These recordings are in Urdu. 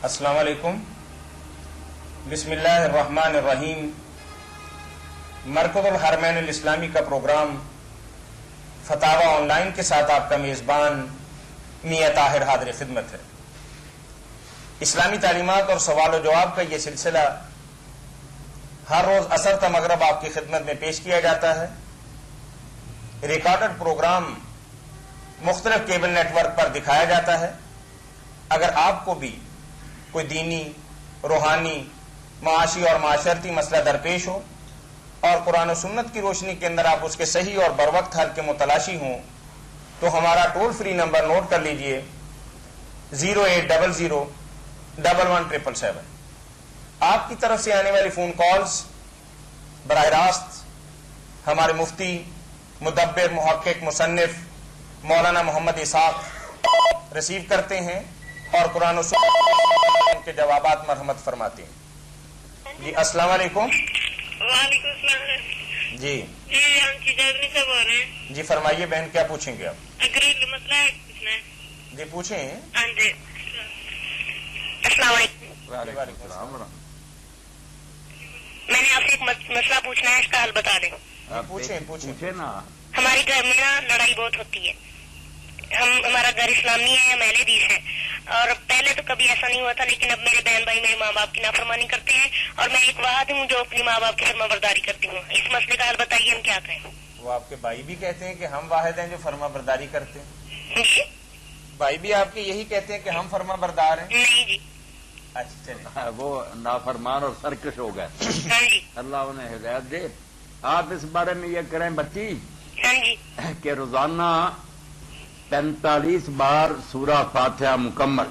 السلام علیکم. بسم اللہ الرحمن الرحیم. مرکز الحرمین الاسلامی کا پروگرام فتاوی آن لائن کے ساتھ آپ کا میزبان میاں طاہر حاضر خدمت ہے. اسلامی تعلیمات اور سوال و جواب کا یہ سلسلہ ہر روز عصر تا مغرب آپ کی خدمت میں پیش کیا جاتا ہے. ریکارڈڈ پروگرام مختلف کیبل نیٹ ورک پر دکھایا جاتا ہے. اگر آپ کو بھی کوئی دینی، روحانی، معاشی اور معاشرتی مسئلہ درپیش ہو اور قرآن و سنت کی روشنی کے اندر آپ اس کے صحیح اور بروقت حل کے متلاشی ہوں تو ہمارا ٹول فری نمبر نوٹ کر لیجئے 08001117777. آپ کی طرف سے آنے والی فون کالز براہ راست ہمارے مفتی، مدبر، محقق، مصنف مولانا محمد اسحاق ریسیو کرتے ہیں اور قرآن و سنت کے جوابات مرحمت فرماتے ہیں. جی السلام علیکم. وعلیکم السلام. جی ہم چیزیں سے بول رہے ہیں. جی فرمائیے بہن، کیا پوچھیں گے آپ؟ گھریلو مسئلہ ہے پوچھنا ہے. جی پوچھیں. ہاں جی. السلام علیکم. وعلیکم السلام. میں نے آپ سے ایک مسئلہ پوچھنا ہے، اس کا حل بتا دیں. پوچھیں نا. ہماری گھر میں نا لڑائی بہت ہوتی ہے. ہمارا گھر اسلامی ہے، ہم اہل حدیث ہیں، اور پہلے تو کبھی ایسا نہیں ہوا تھا، لیکن اب میرے بہن بھائی میرے ماں باپ کی نافرمانی کرتے ہیں اور میں ایک واحد ہوں جو اپنی ماں باپ کی فرما برداری کرتی ہوں. اس مسئلے کا حل بتائیے، ہم کیا کریں؟ وہ آپ کے بھائی بھی کہتے ہیں کہ ہم واحد ہیں جو فرما برداری کرتے ہیں؟ جی بھائی بھی آپ کے یہی کہتے ہیں کہ ہم فرما بردار ہیں؟ نہیں جی. اچھا چلیں. وہ نافرمان اور سرکش ہو گئے. ہاں جی. اللہ انہیں ہدایت دے. آپ اس بارے میں یہ کریں بچی ہاں جی. کہ روزانہ 45 بار سورہ فاتحہ مکمل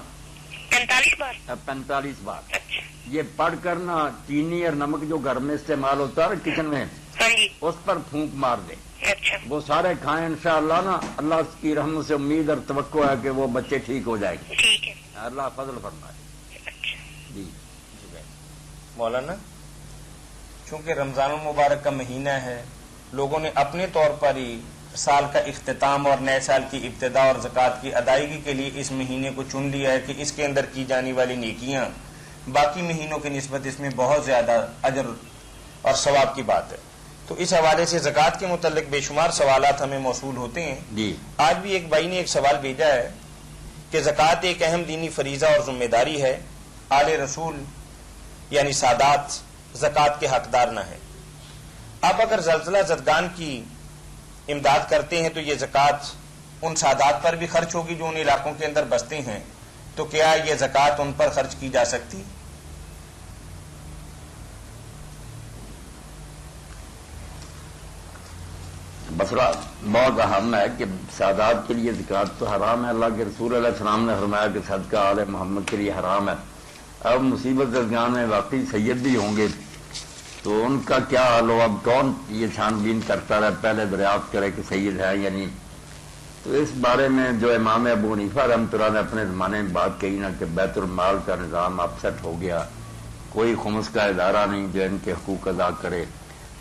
45 بار. 45 بار اچھا. یہ پڑھ کر نا چینی اور نمک جو گھر میں استعمال ہوتا ہے کچن میں ہاں جی. اس پر پھونک مار دیں. اچھا. وہ سارے کھائیں انشاءاللہ نا. اللہ کی رحمت سے امید اور توقع ہے کہ وہ بچے ٹھیک ہو جائیں گے. ٹھیک ہے. اللہ فضل فرمائے. اچھا. جی مولانا، چونکہ رمضان المبارک کا مہینہ ہے، لوگوں نے اپنے طور پر ہی سال کا اختتام اور نئے سال کی ابتدا اور زکوٰۃ کی ادائیگی کے لیے اس مہینے کو چن لیا ہے کہ اس کے اندر کی جانے والی نیکیاں باقی مہینوں کی نسبت اس میں بہت زیادہ اجر اور ثواب کی بات ہے. تو اس حوالے سے زکوٰۃ کے متعلق بے شمار سوالات ہمیں موصول ہوتے ہیں. جی. آج بھی ایک بھائی نے ایک سوال بھیجا ہے کہ زکوٰۃ ایک اہم دینی فریضہ اور ذمہ داری ہے، آل رسول یعنی سادات زکوٰۃ کے حقدار نہ ہیں. اب اگر زلزلہ زدگان کی امداد کرتے ہیں تو یہ زکوٰۃ ان سادات پر بھی خرچ ہوگی جو ان علاقوں کے اندر بستے ہیں، تو کیا یہ زکوٰۃ ان پر خرچ کی جا سکتی؟ مسئلہ بہت اہم ہے کہ سادات کے لیے زکوٰۃ تو حرام ہے. اللہ کے رسول علیہ السلام نے فرمایا کہ صدقہ آل محمد کے لیے حرام ہے. اب مصیبت زدگان میں واقعی سید بھی ہوں گے تو ان کا کیا حال ہو؟ اب کون یہ چھان بین کرتا رہے، پہلے دریافت کرے کہ سید ہے یا نہیں. تو اس بارے میں جو امام ابو حنیفہ رحمۃ اللہ نے اپنے زمانے میں بات کہی نا کہ بیت المال کا نظام اپسٹ ہو گیا، کوئی خمس کا ادارہ نہیں جو ان کے حقوق ادا کرے،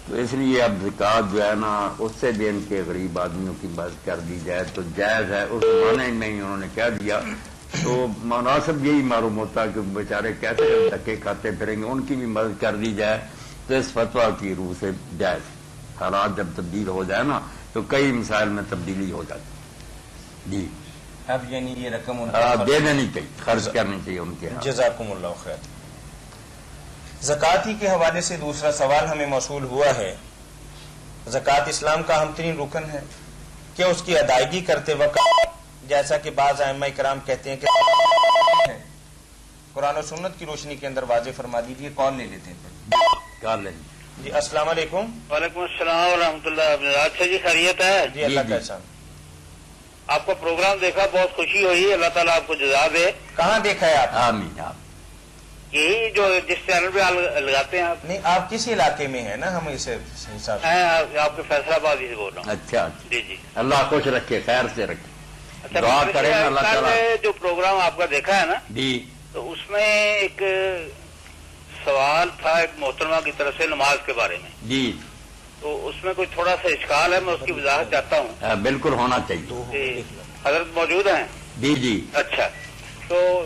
تو اس لیے اب زکوٰۃ جو ہے نا اس سے بھی ان کے غریب آدمیوں کی مدد کر دی جائے تو جائز ہے. اس زمانے میں ہی انہوں نے کہہ دیا تو مناسب یہی معلوم ہوتا کہ بیچارے کیسے دھکے کھاتے پھریں گے، ان کی بھی مدد کر دی جائے تو اس فتویٰ کی روح سے جائز. حالات جب تبدیل ہو جائے نا تو کئی مسائل میں تبدیلی ہو جاتی. جی اب یعنی یہ رقم دے دینی چاہیے، خرچ کرنی چاہیے ان کے. جزاکم اللہ خیر. زکوٰۃ کے حوالے سے دوسرا سوال ہمیں موصول ہوا ہے. زکوٰۃ اسلام کا اہم ترین رکن ہے کہ اس کی ادائیگی کرتے وقت جیسا کہ بعض ائمہ کرام کہتے ہیں کہ قرآن و سنت کی روشنی کے اندر واضح فرما دیجیے. کال لے لیتے ہیں. کر لیں. جی السلام علیکم. وعلیکم السلام ورحمۃ اللہ. اچھا جی، خیریت ہے؟ جی اللہ کا احسان. آپ کا پروگرام دیکھا، بہت خوشی ہوئی. اللہ تعالیٰ آپ کو جزا دے. کہاں دیکھا ہے آپ؟ آمین. آپ یہی جو جس چینل پہ لگاتے ہیں آپ؟ نہیں، آپ کس علاقے میں ہیں نا، ہم اسے حساب سے. میں آپ کے فیصلہ آباد ہی سے بول رہا ہوں. اچھا. جی جی. اللہ خوش رکھے، خیر سے رکھے. اچھا، دعا کریں اللہ تعالیٰ. جو پروگرام آپ کا دیکھا ہے نا، جی تو اس میں ایک سوال تھا ایک محترمہ کی طرف سے نماز کے بارے میں. جی. تو اس میں کوئی تھوڑا سا اشکال ہے، میں اس کی وضاحت چاہتا ہوں. بالکل ہونا چاہیے. جی. حضرت موجود ہیں؟ جی جی. اچھا. تو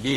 جی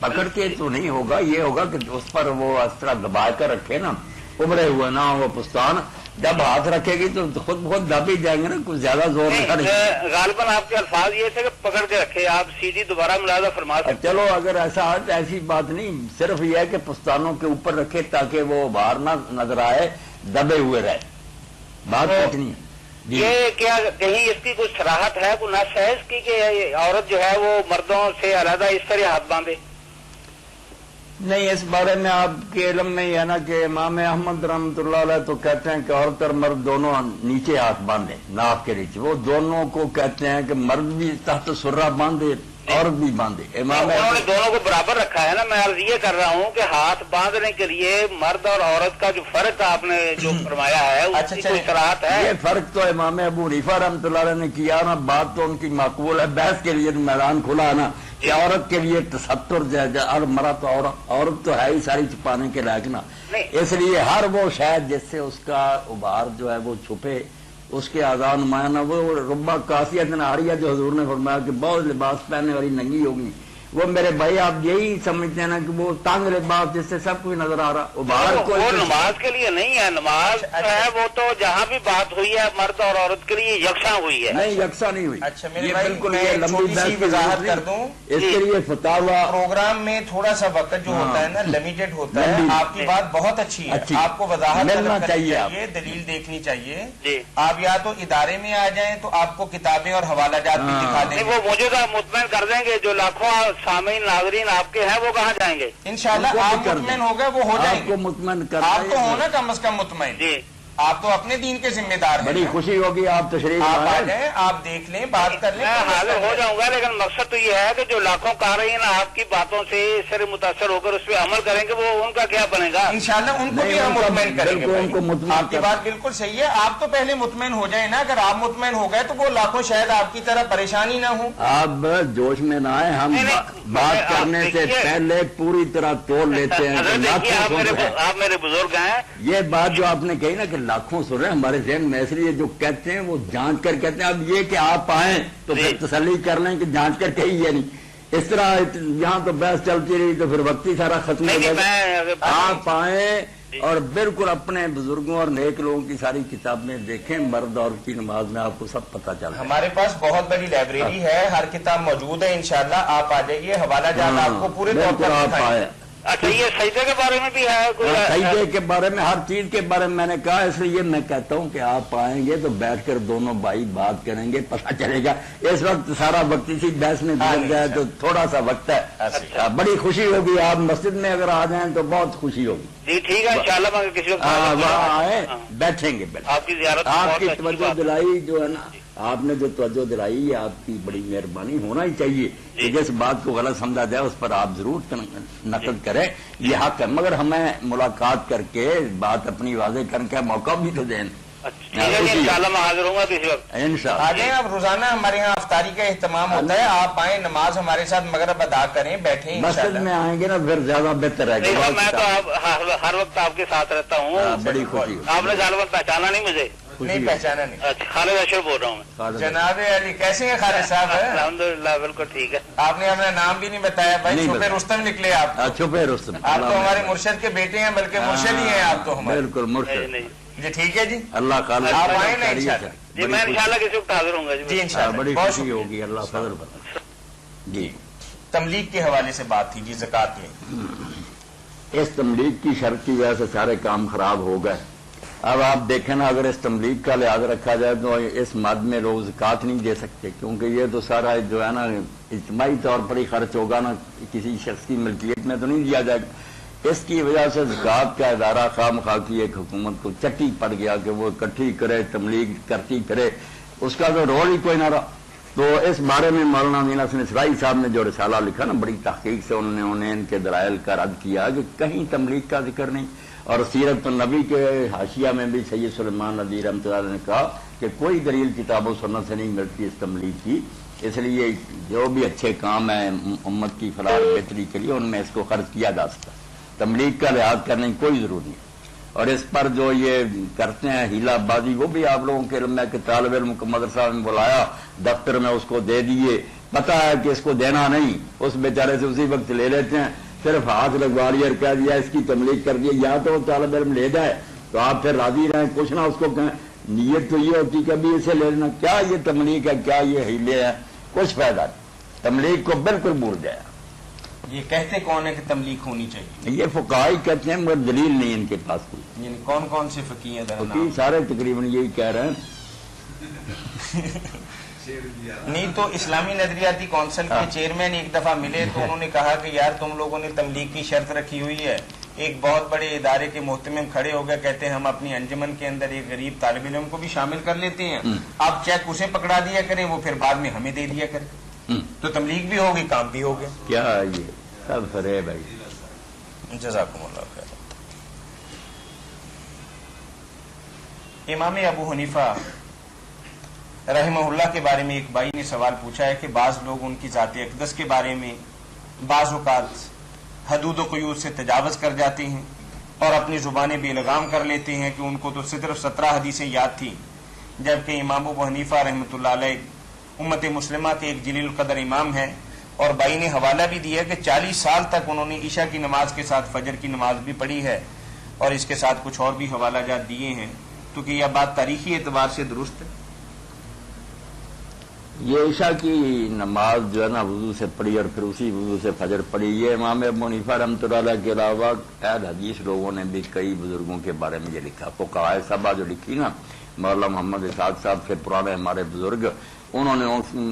پکڑ کے تو نہیں ہوگا، یہ ہوگا کہ اس پر وہ اس طرح دبا کر رکھے نا، ابڑے ہوئے نا وہ پستان، جب ہاتھ رکھے گی تو خود بہت دب ہی جائیں گے نا، کچھ زیادہ زور نہیں۔ غالباً آپ کے الفاظ یہ تھے کہ پکڑ کے رکھے، آپ سیدھی دوبارہ ملاحظہ فرما سکتے۔ چلو اگر ایسا ہے تو ایسی بات نہیں، صرف یہ ہے کہ پستانوں کے اوپر رکھے تاکہ وہ باہر نہ نظر آئے، دبے ہوئے رہے، بات کچھ نہیں ہے۔ یہ کیا کہیں اس کی کوئی صراحت ہے، کوئی نص ہے اس کی کہ عورت جو ہے وہ مردوں سے علیحدہ اس طرح ہاتھ باندھے؟ نہیں، اس بارے میں آپ کے علم میں یہ ہے نا کہ امام احمد رحمۃ اللہ علیہ تو کہتے ہیں کہ عورت اور مرد دونوں نیچے ہاتھ باندھے، ناف کے نیچے، وہ دونوں کو کہتے ہیں کہ مرد بھی تحت سرہ باندھے، عورت بھی باندھے۔ امام انہوں نے دونوں کو برابر رکھا ہے نا، میں عرض یہ کر رہا ہوں کہ ہاتھ باندھنے کے لیے مرد اور عورت کا جو فرق آپ نے جو فرمایا ہے اس کی کوئی صراحت ہے؟ یہ فرق تو امام ابو حنیفہ رحمۃ اللہ علیہ نے کیا نا، بات تو ان کی مقبول ہے، بحث کے لیے میدان کھلا ہے نا کہ عورت کے لیے تستر جائے، اور مرد عورت تو ہے ہی ساری چھپانے کے لائق نا، اس لیے ہر وہ شاید جس سے اس کا ابھار جو ہے وہ چھپے، اس کے آزاد نمایاں وہ ربا کاسیت ناریہ جو حضور نے فرمایا کہ بہت لباس پہننے والی ننگی ہوگی، وہ میرے بھائی آپ یہی سمجھتے ہیں نا کہ وہ تنگ لباس جس سے سب کچھ نظر آ رہا، وہ نماز کے لیے نہیں ہے، نماز ہے وہ تو جہاں بھی بات ہوئی ہے مرد اور عورت کے لیے یکساں ہوئی ہے۔ نہیں، یکساں نہیں ہوئی۔ اچھا میرے یہ بھائی بالکل میں یہ ایک لمبی چھوٹی سی بحث وضاحت کر دوں، اس کے لیے فتاویٰ پروگرام میں تھوڑا سا وقت جو ہوتا ہے نا لمیٹڈ ہوتا ہے۔ آپ کی بات بہت اچھی ہے، آپ کو وضاحت ملنا چاہیے، دلیل دیکھنی چاہیے۔ آپ یا تو ادارے میں آ جائیں تو آپ کو کتابیں اور حوالہ جات بھی دکھا دیں، وہ موجودہ مطمئن کر دیں گے، جو لاکھوں سامعین ناظرین آپ کے ہیں وہ کہاں جائیں گے؟ انشاءاللہ آپ مطمئن ہو گئے، وہ ہو جائیں آپ کو گے، مطمئن کر آپ تو ہونا کم از کم مطمئن، جی آپ تو اپنے دین کے ذمہ دار ہیں، بڑی خوشی ہوگی آپ تشریف آپ آ لائیں۔ جائیں، آپ دیکھ لیں، بات کر لیں، میں حاضر ہو جاؤں گا، لیکن مقصد تو یہ ہے کہ جو لاکھوں قارئین آپ کی باتوں سے اس طرح متاثر ہو کر اس پہ عمل کریں گے، وہ ان کا کیا بنے گا؟ انشاءاللہ ان کو بھی ہم مطمئن کریں گے۔ بالکل ان کو مطمئن آپ کی بات بالکل صحیح ہے، آپ تو پہلے مطمئن ہو جائیں نا، اگر آپ مطمئن ہو گئے تو وہ لاکھوں شاید آپ کی طرح پریشانی نہ ہو۔ آپ جوش میں نہ آئے، ہم بات کرنے سے پہلے پوری طرح تول لیتے ہیں کہ لاکھوں سن رہے ہیں۔ آپ میرے بزرگ ہیں، یہ بات جو آپ نے کہی نا کہ لاکھوں سن رہے ہیں ہمارے ذہن میں، اس لیے جو کہتے ہیں وہ جانچ کر کہتے ہیں۔ اب یہ کہ آپ آئیں تو پھر تسلی کر لیں کہ جانچ کر کہی ہے نہیں، اس طرح یہاں تو بحث چلتی رہی تو پھر وقت ہی سارا ختم ہو گیا۔ آپ آئیں اور بالکل اپنے بزرگوں اور نیک لوگوں کی ساری کتابیں دیکھیں، مرد اور کی نماز میں آپ کو سب پتہ چل رہا ہے۔ ہمارے پاس بہت بڑی لائبریری ہے، ہر کتاب موجود ہے، انشاءاللہ آپ آ جائیے، حوالہ جات آپ کو پورے طور بالکل پر آپ دکھائیں آئے۔ گے۔ اچھا یہ سجدے کے بارے میں بھی ہے کوئی؟ سجدے کے بارے میں، ہر چیز کے بارے میں نے کہا، اس لیے میں کہتا ہوں کہ آپ آئیں گے تو بیٹھ کر دونوں بھائی بات کریں گے، پتہ چلے گا۔ اس وقت سارا وقت اسی بحث میں گزر جائے تو تھوڑا سا وقت ہے، بڑی خوشی ہوگی۔ آپ مسجد میں اگر آ جائیں تو بہت خوشی ہوگی۔ جی ٹھیک ہے، انشاءاللہ میں کسی وقت وہاں آئے، بیٹھیں گے۔ آپ کی زیارت آپ کی توجہ دلائی جو ہے نا، آپ نے جو توجہ دلائی یہ آپ کی بڑی مہربانی، ہونا ہی چاہیے کہ جس بات کو غلط سمجھا جائے اس پر آپ ضرور نقد کریں، یہ حق ہے، مگر ہمیں ملاقات کر کے بات اپنی واضح کر کے موقع بھی تو دیں۔ انشاءاللہ میں حاضر ہوں گا کسی وقت، انشاءاللہ آ جائیں آپ، روزانہ ہمارے یہاں افطاری کا اہتمام ہوتا ہے، آپ آئیں، نماز ہمارے ساتھ مغرب ادا کریں، بیٹھیں مسجد انشاءاللہ۔ میں آئیں گے نا پھر زیادہ بہتر رہے نہیں گا۔ میں تو ہر وقت آپ کے ساتھ رہتا ہوں، بڑی خوشی ہوگی۔ آپ نے غالباً پہچانا نہیں مجھے؟ نہیں پہچانا نہیں۔ اچھا خالد اشرف بول رہا ہوں میں۔ جناب علی کیسے ہیں خالد صاحب؟ الحمدللہ بالکل ٹھیک ہے۔ آپ نے اپنا نام بھی نہیں بتایا بھائی، نہیں چھپے بتایا۔ رستم نکلے آپ تو۔ چھپے رستم، آپ تو ہمارے مرشد کے بیٹے ہیں، بلکہ مرشد ہی ہیں آپ تو ہمارے۔ بالکل مرشد، نہیں جی ٹھیک ہے جی، اللہ خالد آپ آئیں نا انشاءاللہ۔ جی میں انشاءاللہ کسی وقت حاضر ہوں گا جی۔ جی انشاءاللہ، بڑی بہت خوشی شکریہ۔ ہوگی، اللہ فضل پر۔ جی تملیغ کے حوالے سے بات تھی جی، زکوٰۃ میں اس تملیغ کی شرط کی وجہ سے سارے کام خراب ہو گئے۔ اب آپ دیکھیں نا، اگر اس تملیغ کا لحاظ رکھا جائے تو اس مد میں لوگ زکوٰۃ نہیں دے سکتے، کیونکہ یہ تو سارا جو ہے نا اجتماعی طور پر ہی خرچ ہوگا نا، کسی شخص کی ملکیت میں تو نہیں دیا جائے گا۔ اس کی وجہ سے زکوٰۃ کا ادارہ خواہ مخواہ کی ایک حکومت کو چٹی پڑ گیا کہ وہ اکٹھی کرے، تملیغ کرتی کرے، اس کا تو رول ہی کوئی نہ رہا۔ تو اس بارے میں مولانا امین حسن اسرائی صاحب نے جو رسالہ لکھا نا، بڑی تحقیق سے انہوں نے ان کے دلائل کا رد کیا کہ کہیں تملیغ کا ذکر نہیں۔ اور سیرت النبی کے حاشیہ میں بھی سید سلیمان ندوی رحمۃ اللہ علیہ نے کہا کہ کوئی دلیل کتاب و سنت سے نہیں ملتی اس تبلیغ کی، اس لیے جو بھی اچھے کام ہیں امت کی فلاح و بہتری کے لیے ان میں اس کو خرچ کیا جا سکتا ہے، تبلیغ کا لحاظ کرنے کی کوئی ضرورت نہیں۔ اور اس پر جو یہ کرتے ہیں ہیلا بازی، وہ بھی آپ لوگوں کے علم ہے کہ طالب علم کو مدرسہ میں بلایا، دفتر میں اس کو دے دیے، پتا ہے کہ اس کو دینا نہیں، اس بیچارے سے اسی وقت لے لیتے ہیں، صرف ہاتھ لگوا لیا اور کہہ دیا اس کی تبلیغ کر دیا، یا تو وہ طالب علم لے جائے تو آپ پھر راضی رہیں، کچھ نہ اس کو کہیں، نیت تو یہ ہوتی کہ ابھی اسے لے لینا، کیا یہ تبلیغ ہے، کیا یہ ہیلے ہیں، کچھ فائدہ نہیں، تبلیغ کو بالکل بھول جائے۔ یہ کہتے کون ہے کہ تبلیغ ہونی چاہیے؟ یہ فقہائی کہتے ہیں مگر دلیل نہیں ان کے پاس کوئی، یعنی کون کون سے فقیہ ہیں ذرا فقیہ نام؟ سارے تقریباً یہی کہہ رہے ہیں۔ نہیں تو اسلامی نظریاتی کونسل کے چیئرمین ایک دفعہ ملے تو انہوں نے کہا کہ یار تم لوگوں نے تبلیغ کی شرط رکھی ہوئی ہے، ایک بہت بڑے ادارے کے محتمم کھڑے ہو گئے، کہتے ہیں ہم اپنی انجمن کے اندر ایک غریب طالب علم کو بھی شامل کر لیتے ہیں، آپ چیک اسے پکڑا دیا کریں، وہ پھر بعد میں ہمیں دے دیا کریں، تو تبلیغ بھی ہوگی، کام بھی ہو گیا۔ کیا یہ سب فریب ہے؟ جزاکم اللہ خیر۔ امام ابو حنیفہ رحمہ اللہ کے بارے میں ایک بھائی نے سوال پوچھا ہے کہ بعض لوگ ان کی ذات اقدس کے بارے میں بعض اوقات حدود و قیود سے تجاوز کر جاتے ہیں اور اپنی زبانیں بے لگام کر لیتے ہیں کہ ان کو تو صرف 17 حدیثیں یاد تھی، جبکہ امام ابو حنیفہ رحمۃ اللہ علیہ امت مسلمہ کے ایک جلیل القدر امام ہیں، اور بھائی نے حوالہ بھی دیا کہ 40 سال تک انہوں نے عشاء کی نماز کے ساتھ فجر کی نماز بھی پڑھی ہے، اور اس کے ساتھ کچھ اور بھی حوالہ جات دیے ہیں، تو کہ یہ بات تاریخی اعتبار سے درست ہے؟ یہ عشاء کی نماز جو ہے نا وضو سے پڑھی اور پھر اسی وضو سے فجر پڑھی، یہ امام ابو حنیفہ رحمۃ اللہ علیہ کے علاوہ اہل حدیث لوگوں نے بھی کئی بزرگوں کے بارے میں یہ لکھا، فقہاء سبا جو لکھی نا، مولانا محمد اسحاق صاحب سے پرانے ہمارے بزرگ، انہوں نے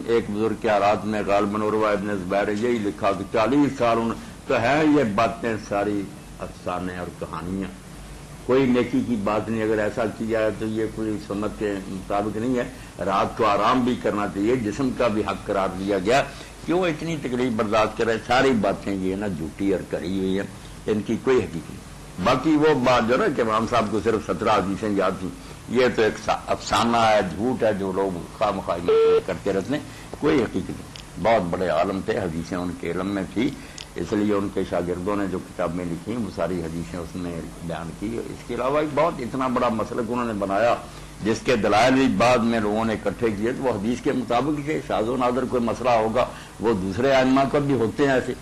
ایک بزرگ کے حالات میں غالباً عروہ ابن زبیر یہی لکھا کہ 40 سال تو ہے یہ باتیں ساری افسانے اور کہانیاں، کوئی نیکی کی بات نہیں، اگر ایسا کیا ہے تو یہ کوئی سنت کے مطابق نہیں ہے، رات کو آرام بھی کرنا چاہیے، جسم کا بھی حق قرار دیا گیا، کیوں اتنی تکلیف برداشت کرے، ساری باتیں یہ نا جھوٹی اور کری ہوئی ہیں، ان کی کوئی حقیقت نہیں۔ باقی وہ بات جو نا کہ امام صاحب کو صرف 17 حدیثیں یاد تھیں، یہ تو ایک افسانہ ہے، جھوٹ ہے جو لوگ خواہ مخواہ کرتے رہتے ہیں، کوئی حقیقت نہیں۔ بہت بڑے عالم تھے، حدیثیں ان کے علم میں تھی، اس لیے ان کے شاگردوں نے جو کتابیں لکھی وہ ساری حدیثیں اس میں بیان کی۔ اس کے علاوہ ایک بہت اتنا بڑا مسلک انہوں نے بنایا جس کے دلائل بھی بعد میں لوگوں نے اکٹھے کیے، تو وہ حدیث کے مطابق کہ شاذ و نادر کوئی مسئلہ ہوگا وہ دوسرے ائمہ کو بھی ہوتے ہیں ایسے،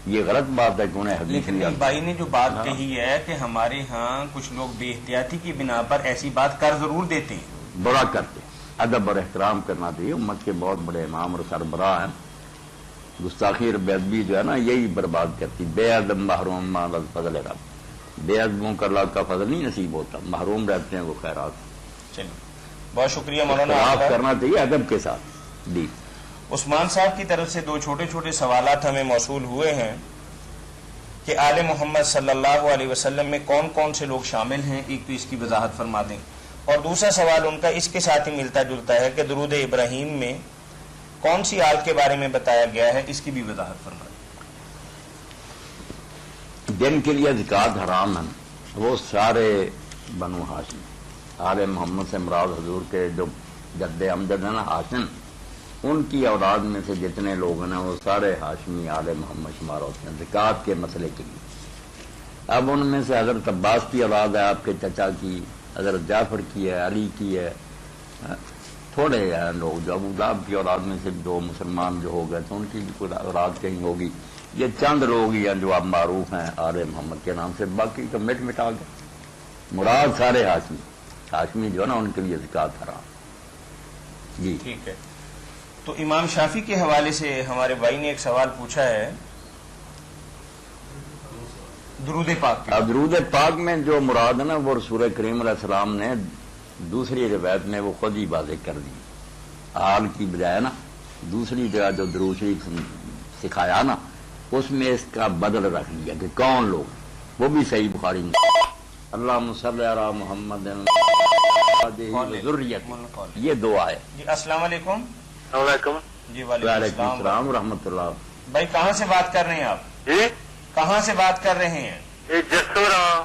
یہ غلط بات ہے کہ انہیں حدیث لیکن نہیں اس بھائی نے جو بات کہی ہے کہ ہمارے ہاں کچھ لوگ بے احتیاطی کی بنا پر ایسی بات کر ضرور دیتے ہیں، برا کرتے، ادب اور احترام کرنا چاہیے، امت کے بہت بڑے امام اور سربراہ ہیں، گستاخی اور بے ادبی جو ہے نا یہی برباد کرتی، بے ادب محروم مال فضل رب، بے ادبوں کا اللہ کا فضل نہیں نصیب ہوتا، محروم رہتے ہیں وہ خیرات۔ چلیے بہت شکریہ مولانا اختلاف آپ کا۔ کرنا چاہیے ادب کے ساتھ۔ جی عثمان صاحب کی طرف سے 2 چھوٹے چھوٹے سوالات ہمیں موصول ہوئے ہیں کہ آل محمد صلی اللہ علیہ وسلم میں کون کون سے لوگ شامل ہیں، ایک تو اس کی وضاحت فرما دیں، اور دوسرا سوال ان کا اس کے ساتھ ہی ملتا جلتا ہے کہ درود ابراہیم میں کون سی آیت کے بارے میں بتایا گیا ہے، اس کی بھی وضاحت فرما دیں۔ جن کے لیے زکوٰۃ حرام ہے وہ سارے بنو ہاشم، آل محمد سے مراد حضور کے جو جد امجد ہیں نا ہاشم، ان کی اولاد میں سے جتنے لوگ ہیں وہ سارے ہاشمی آل محمد شمار ہوتے ہیں زکوٰۃ کے مسئلے کے لیے۔ اب ان میں سے حضرت عباس کی اولاد ہے، آپ کے چچا کی، حضرت جعفر کی ہے، علی کی ہے، تھوڑے ہیں لوگ، جو ابو لہب کی اولاد میں سے 2 مسلمان جو ہو گئے تو ان کی بھی کوئی اولاد کہیں ہوگی، یہ چند لوگ ہی ہیں جو اب معروف ہیں آل محمد کے نام سے، باقی تو مٹا گئے، مراد سارے ہاشمی، ہاشمی جو ہے نا ان کے لیے زکوٰۃ حرام۔ جی ٹھیک ہے، تو امام شافعی کے حوالے سے ہمارے بھائی نے ایک سوال پوچھا ہے درود پاک کے۔ اب درود پاک میں جو مراد ہے نا وہ رسول کریم علیہ السلام نے دوسری روایت میں وہ خود ہی واضح کر دی، آل کی بجائے نا دوسری جگہ جو درود شریف سکھایا نا اس میں اس کا بدل رکھ لیا کہ کون لوگ، وہ بھی صحیح بخاری میں اللہم صلی علی محمد ذریت، یہ 2 آئے۔ جی السلام علیکم۔ علیکم جی وعلیکم وعلیکم السلام۔ السلام ورحمۃ اللہ۔ بھائی کہاں سے بات کر رہے ہیں آپ؟ جی کہاں سے بات کر رہے ہیں؟ یہ جسورا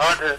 8,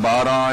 12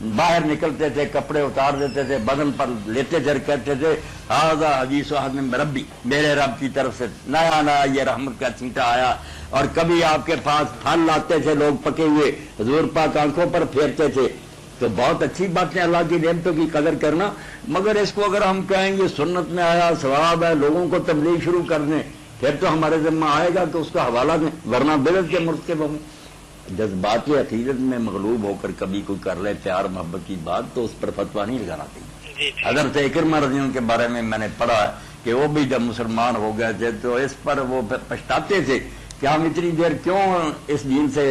باہر نکلتے تھے، کپڑے اتار دیتے تھے، بدن پر لیتے تھے، کہتے تھے ہاذا حدیث احد من ربی، میرے رب کی طرف سے نیا نیا یہ رحمت کا چھینٹا آیا۔ اور کبھی آپ کے پاس پھل لاتے تھے لوگ پکے ہوئے، حضور پاک آنکھوں پر پھیرتے تھے۔ تو بہت اچھی بات ہے اللہ کی نعمتوں کی قدر کرنا، مگر اس کو اگر ہم کہیں گے سنت میں آیا، ثواب ہے، لوگوں کو تبلیغ شروع کر دیں، پھر تو ہمارے ذمہ آئے گا کہ اس کا حوالہ دیں، ورنہ بدعت کے مرتکب ہوں۔ جذبات عقیدت میں مغلوب ہو کر کبھی کوئی کر لے پیار محبت کی بات تو اس پر فتویٰ نہیں لگانا چاہیے۔ حضرت اکرمہ رضی اللہ کے بارے میں میں نے پڑھا ہے کہ وہ بھی جب مسلمان ہو گئے تھے تو اس پر وہ پچھتاتے تھے کہ ہم اتنی دیر کیوں اس دین سے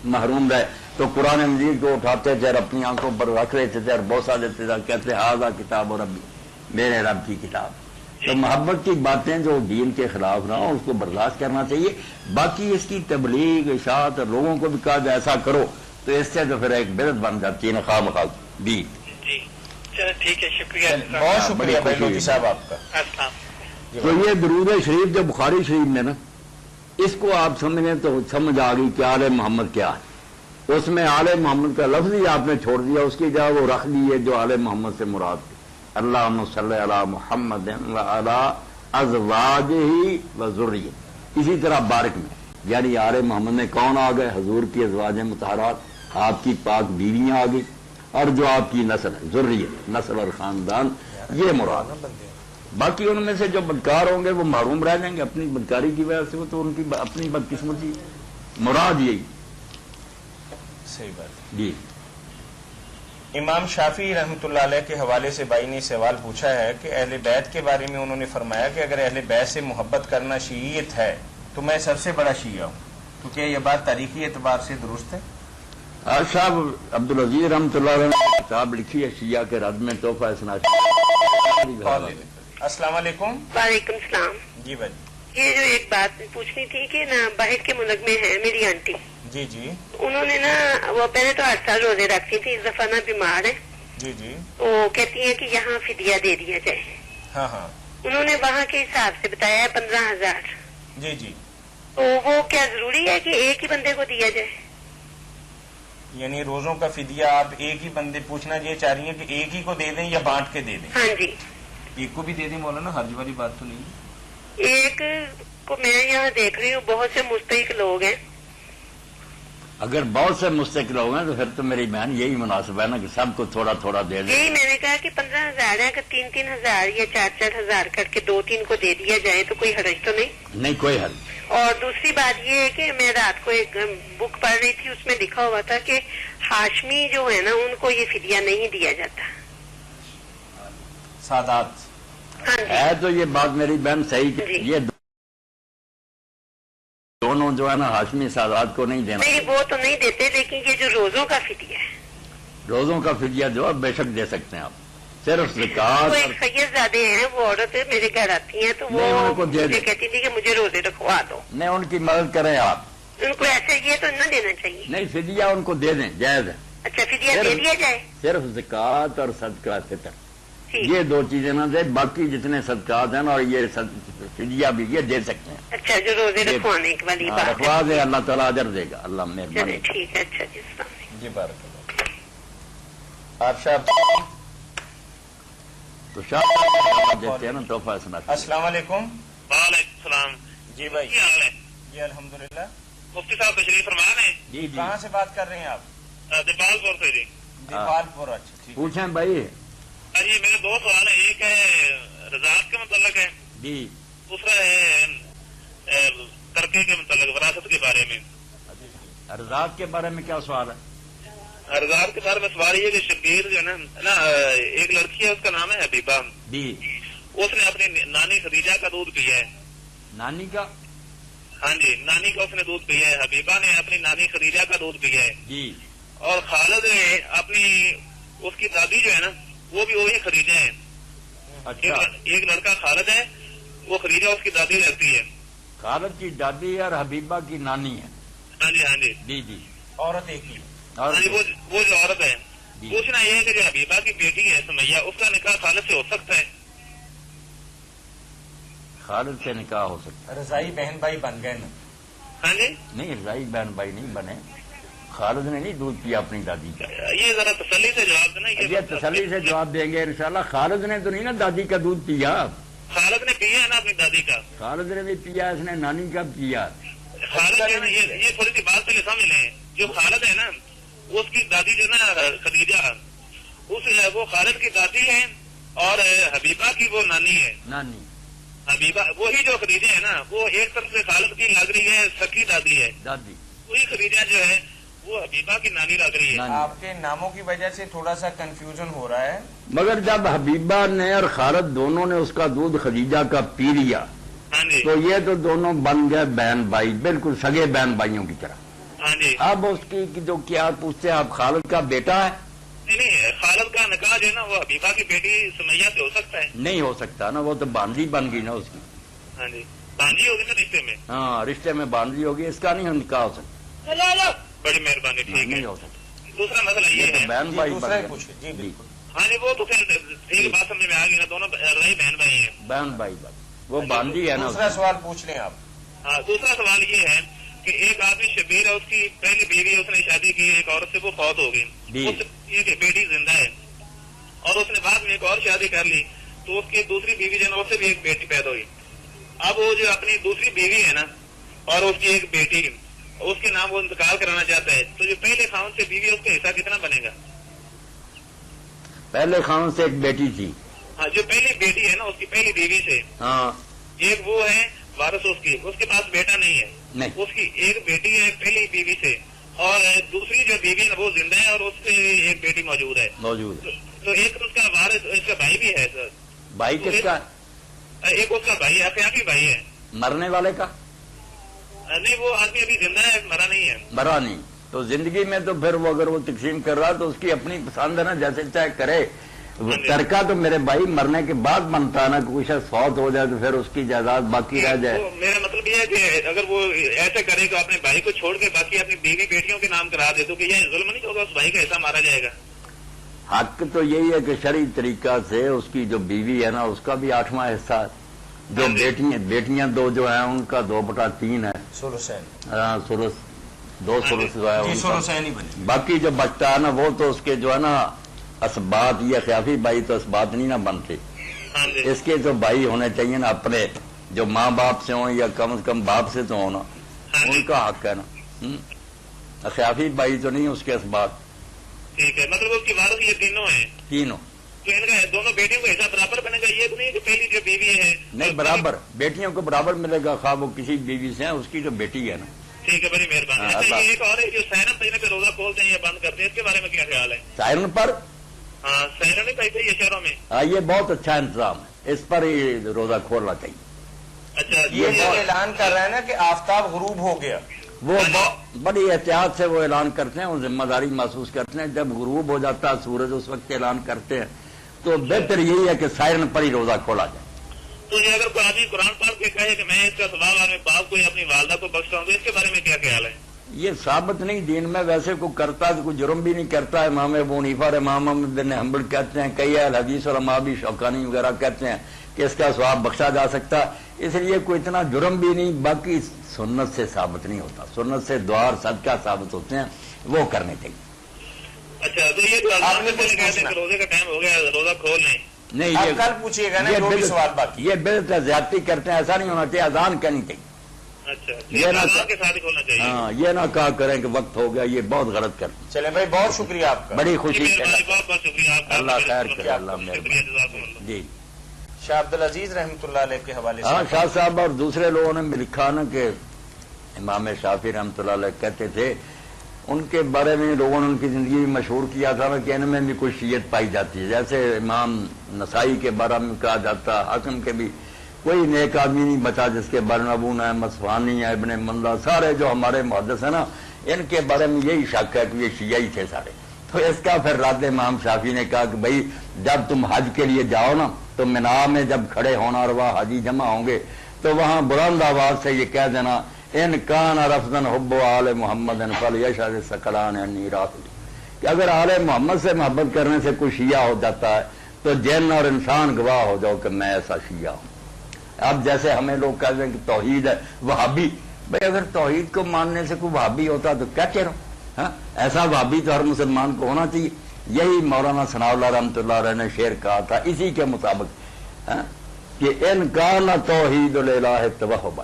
محروم رہے، تو قرآن مجید کو اٹھاتے تھے اور اپنی آنکھوں پر رکھ لیتے تھے اور بوسہ دیتے تھے، کہتے ہاذا کتاب ربی، میرے رب کی کتاب۔ تو محبت کی باتیں جو دین کے خلاف نہ ہو اس کو برداشت کرنا چاہیے، باقی اس کی تبلیغ اشاعت اور لوگوں کو بھی کہا جائے ایسا کرو تو اس سے تو پھر ایک بدعت بن جاتی ہے، خواہ مخواہ بھی۔ جی چلو ٹھیک ہے، شکریہ۔ بہت شکریہ بہلوتی صاحب آپ کا۔ السلام۔ تو یہ درود شریف جو بخاری شریف میں نا، اس کو آپ سمجھیں تو سمجھ آ گئی کہ آل محمد کیا ہے۔ اس میں آل محمد کا لفظ ہی آپ نے چھوڑ دیا، اس کی جگہ وہ رکھ دی ہے جو آل محمد سے مراد تھی، اللہم صلی علی محمد وعلی ازواجہ وذریہ۔ اسی طرح بارک میں یعنی آل محمد میں کون آ گئے؟ حضور کی ازواج مطہرات، آپ کی پاک بیویاں آ گئی، اور جو آپ کی نسل ہے، ذریت، نسل اور خاندان، یہ مراد ہے۔ باقی ان میں سے جو بدکار ہوں گے وہ محروم رہ جائیں گے اپنی بدکاری کی وجہ سے، وہ تو ان کی اپنی بدقسمتی، مراد یہی۔ صحیح بات۔ جی امام شافعی رحمۃ اللہ علیہ کے حوالے سے بھائی نے سوال پوچھا ہے کہ اہل بیت کے بارے میں انہوں نے فرمایا کہ اگر اہل بیت سے محبت کرنا شیعیت ہے تو میں سب سے بڑا شیعہ ہوں، تو کیا یہ بات تاریخی اعتبار سے درست ہے؟ آج صاحب عبدالعزیز رحمۃ اللہ علیہ نے کتاب لکھی ہے شیعہ کے رد میں تحفہ اسناد۔ السلام علیکم۔ وعلیکم السلام۔ جی بھائی۔ یہ جو ایک بات پوچھنی تھی کہ نا باہر کے ملک میں ہے میری آنٹی، جی جی انہوں نے نا وہ پہلے تو 8 سال روزے رکھتی تھی، اس دفعہ نا بیمار ہے، جی جی وہ کہتی ہیں کہ یہاں فدیہ دے دیا جائے۔ ہاں ہاں انہوں نے وہاں کے حساب سے بتایا ہے 15,000۔ جی جی، تو وہ کیا ضروری ہے کہ ایک ہی بندے کو دیا جائے؟ یعنی روزوں کا فدیہ آپ ایک ہی بندے، پوچھنا یہ چاہ رہی ہیں کہ ایک ہی کو دے دیں یا بانٹ کے دے دیں؟ ہاں جی، ایک کو بھی دے دیں مولانا، حرج والی بات تو نہیں ہے۔ ایک کو میں یہاں دیکھ رہی ہوں بہت سے مستحق لوگ ہیں۔ اگر بہت سے مستقل ہو گئے تو پھر تو میری بہن یہی مناسب ہے نا کہ سب کو تھوڑا تھوڑا دے دیں۔ یہی میں نے کہا کہ 15,000 ہے، اگر 3,000 یا 4,000 کر کے 2-3 کو دے دیا جائے تو کوئی حرج تو نہیں۔ کوئی حل۔ اور دوسری بات یہ ہے کہ میں رات کو ایک بک پڑھ رہی تھی، اس میں لکھا ہوا تھا کہ ہاشمی جو ہے نا ان کو یہ فدیہ نہیں دیا جاتا۔ سادات ہاں جی ہے تو یہ بات میری بہن صحیح کہ جی۔ یہ دونوں جو ہے نا ہاشمی سادات کو نہیں دینا، نہیں وہ تو نہیں دیتے، لیکن یہ جو روزوں کا فدیہ ہے، روزوں کا فدیہ جو ہے بے شک دے سکتے ہیں آپ، صرف زکات وہ اور ایک سید زادے ہیں، وہ عورت میرے گھر آتی ہیں تو نہیں، ان کو وہ دے مجھے دیں۔ کہتی تھی کہ مجھے روزے رکھوا دو۔ نہیں ان کی مدد کریں آپ، ان کو ایسے یہ تو نہ دینا چاہیے۔ نہیں فدیہ ان کو دے دیں، جائز ہے، اچھا فدیہ دے دیا جائے؟ صرف زکات اور صدقہ فطر ٹھیک۔ یہ 2 چیزیں نہ دے، باقی جتنے صدقات ہیں نا اور یہ فدیہ بھی یہ دے سکتے ہیں۔ اچھا جو روزے رکھوانے والی ہاں، بات رکھوا ہے۔ دے، اللہ تعالیٰ اجر دے گا، اللہ چلے مہربانی۔ ٹھیک ہے، اچھا جی، السلام علیکم۔ جی بارک اللہ۔ آپ صاحب تو شاہ دیتے ہیں نا تحفہ اسناد۔ السلام علیکم۔ وعلیکم السلام۔ جی بھائی۔ کیا حال ہے؟ جی الحمدللہ۔ مفتی صاحب تشریف فرما رہے ہیں؟ جی جی کہاں سے بات کر رہے ہیں آپ؟ دیپال پور سے جی۔ دیپال پور۔ اچھا ٹھیک ہے۔ پوچھیں بھائی۔ جی میرے 2 سوال ہیں، ایک ہے رضاعت کے متعلق ہے، جی دوسرا ہے ترکے کے متعلق، وراثت کے بارے میں۔ ارزاق کے بارے میں کیا سوال ہے؟ رضاعت کے بارے میں سوال یہ ہے کہ شبیر جو ہے نا ایک لڑکی ہے، اس کا نام ہے حبیبہ، جی اس نے اپنی نانی خدیجہ کا دودھ پیا ہے۔ نانی کا؟ ہاں جی، نانی کا اس نے دودھ پیا ہے، حبیبہ نے اپنی نانی خدیجہ کا دودھ پیا ہے، جی اور خالد نے اپنی اس کی دادی جو ہے نا وہ بھی وہی خدیجہ ہے۔ اچھا، ایک لڑکا خالد ہے، وہ خدیجہ اس کی دادی رہتی ہے۔ خالد کی دادی اور حبیبہ کی نانی ہے۔ ہاں جی ہاں جی جی جی عورت ایک ہی۔ اور ہاں جی، وہ جو عورت ہے، جی۔ پوچھنا یہ ہے کہ جو حبیبہ کی بیٹی ہے سمیہ، اس کا نکاح خالد سے ہو سکتا ہے؟ خالد سے نکاح ہو سکتا رضائی بہن بھائی بن گئے نا؟ ہاں جی ہے؟ نہیں رضائی بہن بھائی نہیں بنے، خالد نے نہیں دودھ پیا اپنی دادی کا. یہ ذرا تسلی سے جواب دینا. یہ تسلی سے جواب دیں گے انشاءاللہ. خالد نے تو نہیں نا دادی کا دودھ پیا. خالد نے پیا ہے نا اپنی دادی کا. خالد نے بھی پیا, اس نے نانی کا پیا. خالد جو ہے نا, یہ تھوڑی سی بات پہلے سمجھ لیں. جو خالد ہے نا اس کی دادی جو نا خدیجہ, وہ خالد کی دادی ہے اور حبیبہ کی وہ نانی ہے. نانی حبیبہ وہی جو خدیجہ ہے نا, وہ ایک طرف سے خالد کی لگ رہی ہے سکی دادی ہے. دادی وہی خدیجہ جو ہے وہ حبیبہ کی نانی لگ رہی ہے. آپ کے ناموں کی وجہ سے تھوڑا سا کنفیوژن ہو رہا ہے. مگر جب حبیبہ نے اور خالد دونوں نے اس کا دودھ خدیجہ کا پی لیا ہاں جی تو یہ تو دونوں بن گئے بہن بھائی, بالکل سگے بہن بھائیوں کی طرح. ہاں جی. اب اس کی جو کیا پوچھتے ہیں, آپ خالد کا بیٹا ہے؟ نہیں, خالد کا نکاح جو ہے نا وہ حبیبہ کی بیٹی سمیہ سے ہو سکتا ہے. نہیں ہو سکتا نا, وہ تو بانجی بن گئی نا اس کی. ہاں جی, بانجی ہوگی نا رشتے میں. ہاں رشتے میں بانجی ہوگی, اس کا نہیں نکاح ہو سکتا. بڑی مہربانی, ٹھیک ہے. نہیں ہو سکتا. دوسرا مسئلہ یہ ہے. بہن بھائی دوسرا ہی پوچھے. جی جی ہاں جی, وہ تو پھر ایک بات سمجھ میں آ گئی نا, دونوں رہی بہن بھائی ہیں. بہن بھائی وہ بانجی ہے نا. دوسرا سوال پوچھ لیں آپ. ہاں, دوسرا سوال یہ ہے کہ ایک آدمی شبیر ہے, اس کی پہلی بیوی, اس نے شادی کی ایک عورت سے, وہ فوت ہو گئی. اس کی بیٹی زندہ ہے اور اس نے بعد میں ایک اور شادی کر لی, تو اس کی دوسری بیوی جو ہے اس سے بھی ایک بیٹی پیدا ہوئی. اب وہ جو اپنی دوسری بیوی ہے نا اور اس کی ایک بیٹی, اس کے نام وہ انتقال کرانا چاہتا ہے, تو جو پہلے خاوند سے بیوی ہے اس کا حصہ کتنا بنے گا؟ پہلے خاوند سے ایک بیٹی تھی. ہاں, جو پہلی بیٹی ہے نا اس کی پہلی بیوی سے, ہاں ایک وہ ہے وارث اس کے پاس بیٹا نہیں ہے. نہیں, اس کی ایک بیٹی ہے پہلی بیوی سے, اور دوسری جو بیوی ہے وہ زندہ ہے اور اس سے ایک بیٹی موجود ہے. موجود ہے. تو ایک اس کا وارث, اس کا بھائی بھی ہے سر. بھائی کس کا؟ ایک اس کا بھائی حقیقی بھائی ہے. مرنے والے کا؟ نہیں, وہ آدمی ابھی زندہ ہے, مرا نہیں ہے. مرا نہیں. تو زندگی میں تو پھر وہ اگر وہ تقسیم کر رہا تو اس کی اپنی پسند ہے نا, جیسے چاہے کرے. ترکہ تو میرے بھائی مرنے کے بعد بنتا ہے نا, کوئی شخص فوت ہو جائے تو پھر اس کی جائیداد باقی رہ جائے. میرا مطلب یہ ہے کہ اگر وہ ایسے کرے کہ اپنے بھائی کو چھوڑ کے باقی اپنی بیوی بیٹیوں کے نام کرا دے, تو کہ یہ ظلم نہیں ہوگا, اس بھائی کا حصہ مارا جائے گا؟ حق تو یہی ہے کہ شرعی طریقہ سے اس کی جو بیوی ہے نا اس کا بھی 8واں حصہ ہے. جو بیٹیاں دو جو ہیں ان کا 2/3 ہے. سلس 2 سلس جو ہے ان کا. باقی جو بچتا ہے نا وہ تو اس کے جو ہے نا اسبات, یہ خیافی بھائی تو اسبات نہیں نا بنتے. اس کے جو بھائی ہونے چاہیے نا اپنے, جو ماں باپ سے ہوں یا کم از کم باپ سے تو ہونا, ان کا حق ہے نا. خیافی بھائی تو نہیں اس کے اسبات. ٹھیک ہے, مطلب اس کی وارث یہ تینوں ہیں. تو ان کا دونوں بیٹیوں کا حصہ برابر بنے گا, یہ تو نہیں کہ پہلی جو بیوی ہے نہیں برابر, بیٹیوں کو برابر ملے گا, خواہ وہ کسی بیوی سے ہیں, اس کی جو بیٹی ہے نا. ٹھیک ہے, بڑی مہربانی. اچھا, یہ ایک اور ہے جو سائرن پہنے پہ روزہ کھولتے ہیں یا بند کرتے ہیں, اس کے بارے میں کیا خیال ہے؟ سائرن پر؟ ہاں, سائرن نہیں پہنتے یہ شہروں میں. ہاں, یہ بہت اچھا انتظام ہے, اس پر ہی روزہ کھولنا چاہیے. اچھا, یہ اعلان کر رہا ہے نا کہ آفتاب غروب ہو گیا, وہ بڑی احتیاط سے وہ اعلان کرتے ہیں, وہ ذمہ داری محسوس کرتے ہیں. جب غروب ہو جاتا ہے سورج اس وقت اعلان کرتے ہیں, تو بہتر یہی ہے کہ سائرن پر ہی روزہ کھولا جائے. تو یہ اگر کوئی آدمی قرآن پاک کے کہے کہ میں اس کا ثواب اپنے باپ کو یا اپنی والدہ کو بخشتا ہوں, تو اس کے بارے میں کیا خیال ہے؟ یہ ثابت نہیں دین میں, ویسے کوئی کرتا ہے تو کوئی جرم بھی نہیں کرتا ہے. امام ابو حنیفہ اور امام احمد بن حنبل کہتے ہیں, کئی اہل حدیث علماء بھی, شوکانی وغیرہ کہتے ہیں کہ اس کا ثواب بخشا جا سکتا ہے. اس لیے کوئی اتنا جرم بھی نہیں. باقی سنت سے ثابت نہیں ہوتا, سنت سے دعا اور صدقہ ثابت ہوتے ہیں, وہ کرنے چاہیے. اچھا, تو یہ تو آپ نے کہتے ہیں کہ روزے کا ٹائم ہو گیا, روزہ کھول لیں. نہیں, آپ کل پوچھیے گا نا, جو بھی سوال باقی. یہ بالکل زیادتی کرتے ہیں, ایسا نہیں ہونا چاہیے. اذان کہنی چاہیے. اچھا, یہ نہ کے ساتھ ہی کھولنا چاہیے. ہاں, یہ نہ کہا کریں کہ وقت ہو گیا, یہ بہت غلط کرتے. چلے بھائی, بہت شکریہ آپ کا, بڑی خوشی. بہت بہت شکریہ آپ کا, اللہ خیر کرے, اللہ مہربانی. جی, شاہ عبدالعزیز رحمۃ اللہ علیہ کے حوالے سے. ہاں, شاہ صاحب اور دوسرے لوگوں نے لکھا نا کہ امام شافعی رحمۃ اللہ علیہ کہتے تھے, ان کے بارے میں لوگوں نے ان کی زندگی میں مشہور کیا تھا کہ ان میں بھی کوئی شیعت پائی جاتی ہے. جیسے امام نسائی کے بارے میں کہا جاتا, حاکم کے بھی کوئی نیک آدمی نہیں بچا جس کے بارے میں. ابو نعیم اصفہانی ہے, ابن مندہ, سارے جو ہمارے محدث ہیں نا, ان کے بارے میں یہی شک ہے کہ یہ شیعی تھے سارے. تو اس کا پھر رد امام شافعی نے کہا کہ بھائی جب تم حج کے لیے جاؤ نا, تو منا میں جب کھڑے ہونا اور وہاں حاجی جمع ہوں گے تو وہاں بلند آواز سے یہ کہہ دینا, ان کان رفضن حب آل محمد فلیشہد الثقلان انی رافض, کہ اگر آل محمد سے محبت کرنے سے کوئی شیعہ ہو جاتا ہے تو جن اور انسان گواہ ہو جاؤ کہ میں ایسا شیعہ ہوں. اب جیسے ہمیں لوگ کہتے ہیں کہ توحید ہے, وہابی, بھائی اگر توحید کو ماننے سے کوئی وہابی ہوتا تو کہتے رہو, ہاں ایسا وہابی تو ہر مسلمان کو ہونا چاہیے. یہی مولانا ثناء اللہ رحمۃ اللہ علیہ نے شعر کہا تھا اسی کے مطابق کہ ان کان توحید الالہ توہبا،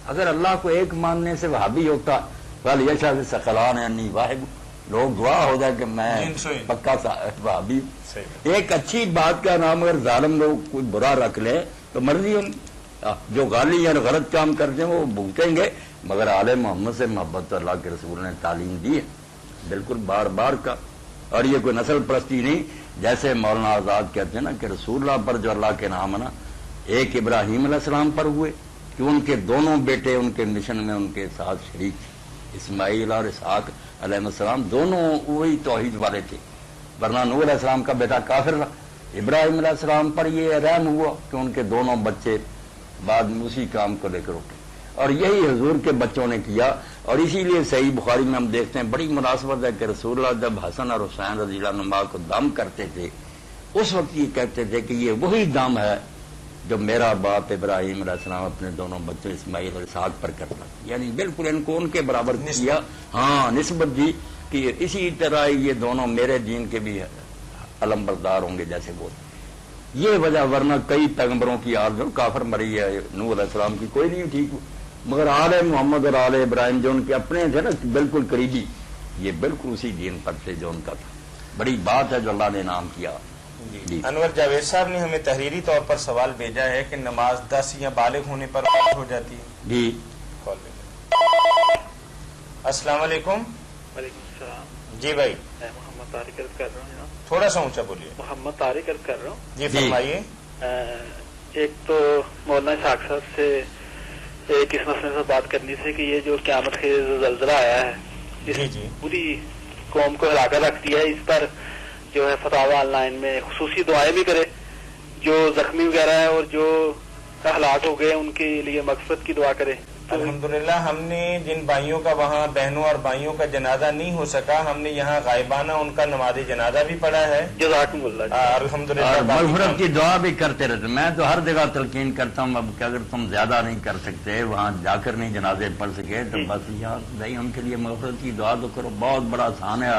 اگر اللہ کو ایک ماننے سے وہابی ہوتا قال یشاء ثقلان انی واحد، لوگ گواہ ہو جائے کہ میں پکا وہابی. ایک اچھی بات کا نام اگر ظالم لوگ کوئی برا رکھ لے تو مرضی ان جو غالی یا غلط کام کرتے ہیں وہ بھگتیں گے، مگر آل محمد سے محبت اللہ کے رسول نے تعلیم دی ہے بالکل بار بار کا. اور یہ کوئی نسل پرستی نہیں، جیسے مولانا آزاد کہتے ہیں نا کہ رسول اللہ پر جو اللہ کے نام ہے نا، ایک ابراہیم علیہ السلام پر ہوئے کہ ان کے دونوں بیٹے ان کے مشن میں ان کے ساتھ شریک تھے، اسماعیل اور اسحاق علیہ السلام دونوں وہی توحید والے تھے، ورنہ نوح علیہ السلام کا بیٹا کافر رہا. ابراہیم علیہ السلام پر یہ رحم ہوا کہ ان کے دونوں بچے بعد میں اسی کام کو لے کر اٹھے، اور یہی حضور کے بچوں نے کیا. اور اسی لیے صحیح بخاری میں ہم دیکھتے ہیں بڑی مناسبت ہے کہ رسول اللہ جب حسن اور حسین رضی اللہ عنہما کو دم کرتے تھے اس وقت یہ کہتے تھے کہ یہ وہی دم ہے جو میرا باپ ابراہیم علیہ السلام اپنے دونوں بچوں اسماعیل اور اسحاق پر کرتا، یعنی بالکل ان کو ان کے برابر کیا. ہاں نسبت دی کہ اسی طرح یہ دونوں میرے دین کے بھی علم بردار ہوں گے جیسے وہ. یہ وجہ، ورنہ کئی پیغمبروں کی آرزو کافر مری ہے، نوح علیہ السلام کی کوئی نہیں ٹھیک، مگر آل محمد اور آل ابراہیم جو ان کے اپنے تھے نا بالکل قریبی، یہ بالکل اسی دین پر تھے جو ان کا تھا. بڑی بات ہے جو اللہ نے انعام کیا. جی. انور جاوید صاحب نے ہمیں تحریری طور پر سوال بھیجا ہے کہ نماز 10 یا بالغ ہونے پر فرض ہو جاتی ہے. جی السلام علیکم. وعلیکم السلام. جی بھائی. میں محمد طارق عرض کر رہا ہوں. تھوڑا سا اونچا بولیے. محمد طارق عرض کر رہا ہوں. جی فرمائیے. ایک تو مولانا اسحاق صاحب سے ایک اس مسئلے سے بات کرنی تھی کہ یہ جو قیامت کے زلزلہ آیا ہے اس پوری قوم کو ہلا کر رکھ دیا ہے، اس پر جو ہے فتاوی آن لائن میں خصوصی دعائیں بھی کرے، جو زخمی وغیرہ ہے اور جو ہلاک ہو گئے ان کے لیے مغفرت کی دعا کرے. الحمدللہ ہم نے جن بھائیوں کا وہاں بہنوں اور بھائیوں کا جنازہ نہیں ہو سکا، ہم نے یہاں غائبانہ ان کا نماز جنازہ بھی پڑھا ہے. جزاکم اللہ. الحمدللہ مغفرت کی دعا بھی کرتے رہتے. میں تو ہر جگہ تلقین کرتا ہوں اب کہ اگر تم زیادہ نہیں کر سکتے وہاں جا کر نہیں جنازے پڑھ سکے تو بس یہاں نہیں ان کے لیے مغفرت کی دعا تو کرو، بہت بڑا آسان ہے.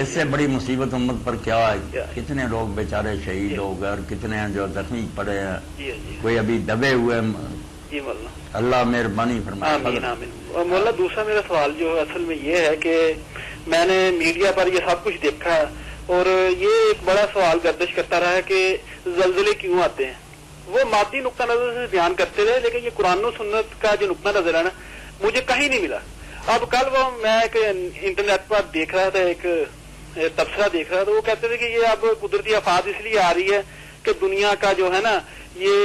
اس سے بڑی مصیبت امت پر کیا ہے، کتنے لوگ بیچارے شہید ہو گئے اور کتنے جو زخمی پڑے ہیں، کوئی ابھی دبے ہوئے. جی مولانا اللہ مہربانی فرمائے. آمین آمین. اور مولانا دوسرا میرا سوال جو اصل میں یہ ہے کہ میں نے میڈیا پر یہ سب کچھ دیکھا اور یہ ایک بڑا سوال گردش کرتا رہا ہے کہ زلزلے کیوں آتے ہیں. وہ مادی نقطہ نظر سے بیان کرتے رہے لیکن یہ قرآن و سنت کا جو نقطہ نظر ہے نا مجھے کہیں نہیں ملا. اب کل وہ میں ایک انٹرنیٹ پر دیکھ رہا تھا، ایک تبصرہ دیکھ رہا تھا، وہ کہتے تھے کہ یہ اب قدرتی آفات اس لیے آ رہی ہے کہ دنیا کا جو ہے نا یہ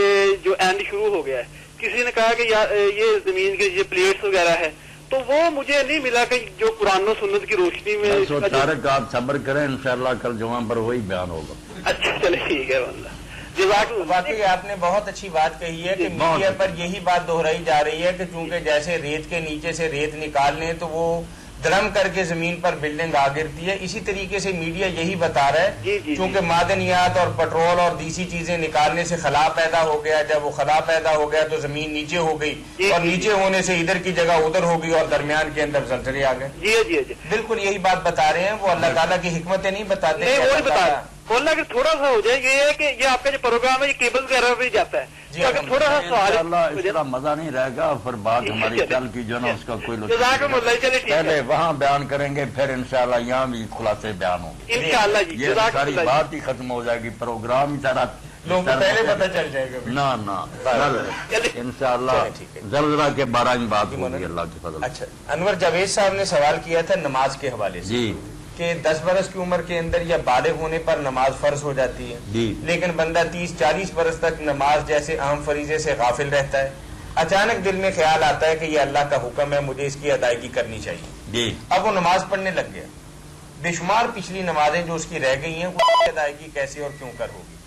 جو اینڈ شروع ہو گیا ہے. کسی نے کہا کہ یہ زمین کے یہ پلیٹس وغیرہ ہے، تو وہ مجھے نہیں ملا کہ جو قرآن و سنت کی روشنی میں. طارق آپ صبر کریں انشاءاللہ کل جمعہ پر وہی بیان ہوگا. اچھا چلے ٹھیک ہے واللہ. واقعی آپ نے بہت اچھی بات کہی ہے کہ میڈیا پر یہی بات دہرائی جا رہی ہے کہ چونکہ جیسے ریت کے نیچے سے ریت نکال لیں تو وہ دھرم کر کے زمین پر بلڈنگ آ گرتی ہے. اسی طریقے سے میڈیا یہی بتا رہا ہے چونکہ معدنیات اور پٹرول اور دیسی چیزیں نکالنے سے خلا پیدا ہو گیا، جب وہ خلا پیدا ہو گیا تو زمین نیچے ہو گئی اور نیچے ہونے سے ادھر کی جگہ ادھر ہو گئی اور درمیان کے اندر زلزلے آ گئے. جی جی جی بالکل یہی بات بتا رہے ہیں. وہ اللہ تعالیٰ کی حکمتیں نہیں بتاتے. بولنا کہ تھوڑا سا ہو جائے یہ ہے کہ یہ آپ کا جو پروگرام ہے یہ کیبل وغیرہ پہ جاتا ہے جی تھوڑا سا سوال اس طرح مزہ نہیں رہے گا، پھر بات ہماری کل کی جو نا اس کا کوئی پہلے وہاں بیان کریں گے پھر انشاءاللہ یہاں بھی خلاصے بیان ہوں گے. انشاءاللہ جی یہ ساری بات ہی ختم ہو جائے گی، پروگرام سارا لوگوں کو پہلے پتہ چل جائے گا. نہ انشاءاللہ زلزلہ کے بارے میں بات ہوگی اللہ کے فضل. اچھا انور جاوید صاحب نے سوال کیا تھا نماز کے حوالے سے جی کہ 10 برس کی عمر کے اندر یا بالغ ہونے پر نماز فرض ہو جاتی ہے جی، لیکن بندہ 30-40 برس تک نماز جیسے اہم فریضے سے غافل رہتا ہے. اچانک دل میں خیال آتا ہے کہ یہ اللہ کا حکم ہے، مجھے اس کی ادائیگی کرنی چاہیے جی. اب وہ نماز پڑھنے لگ گیا، بے شمار پچھلی نمازیں جو اس کی رہ گئی ہیں اس کی ادائیگی کیسے اور کیوں کر ہوگی.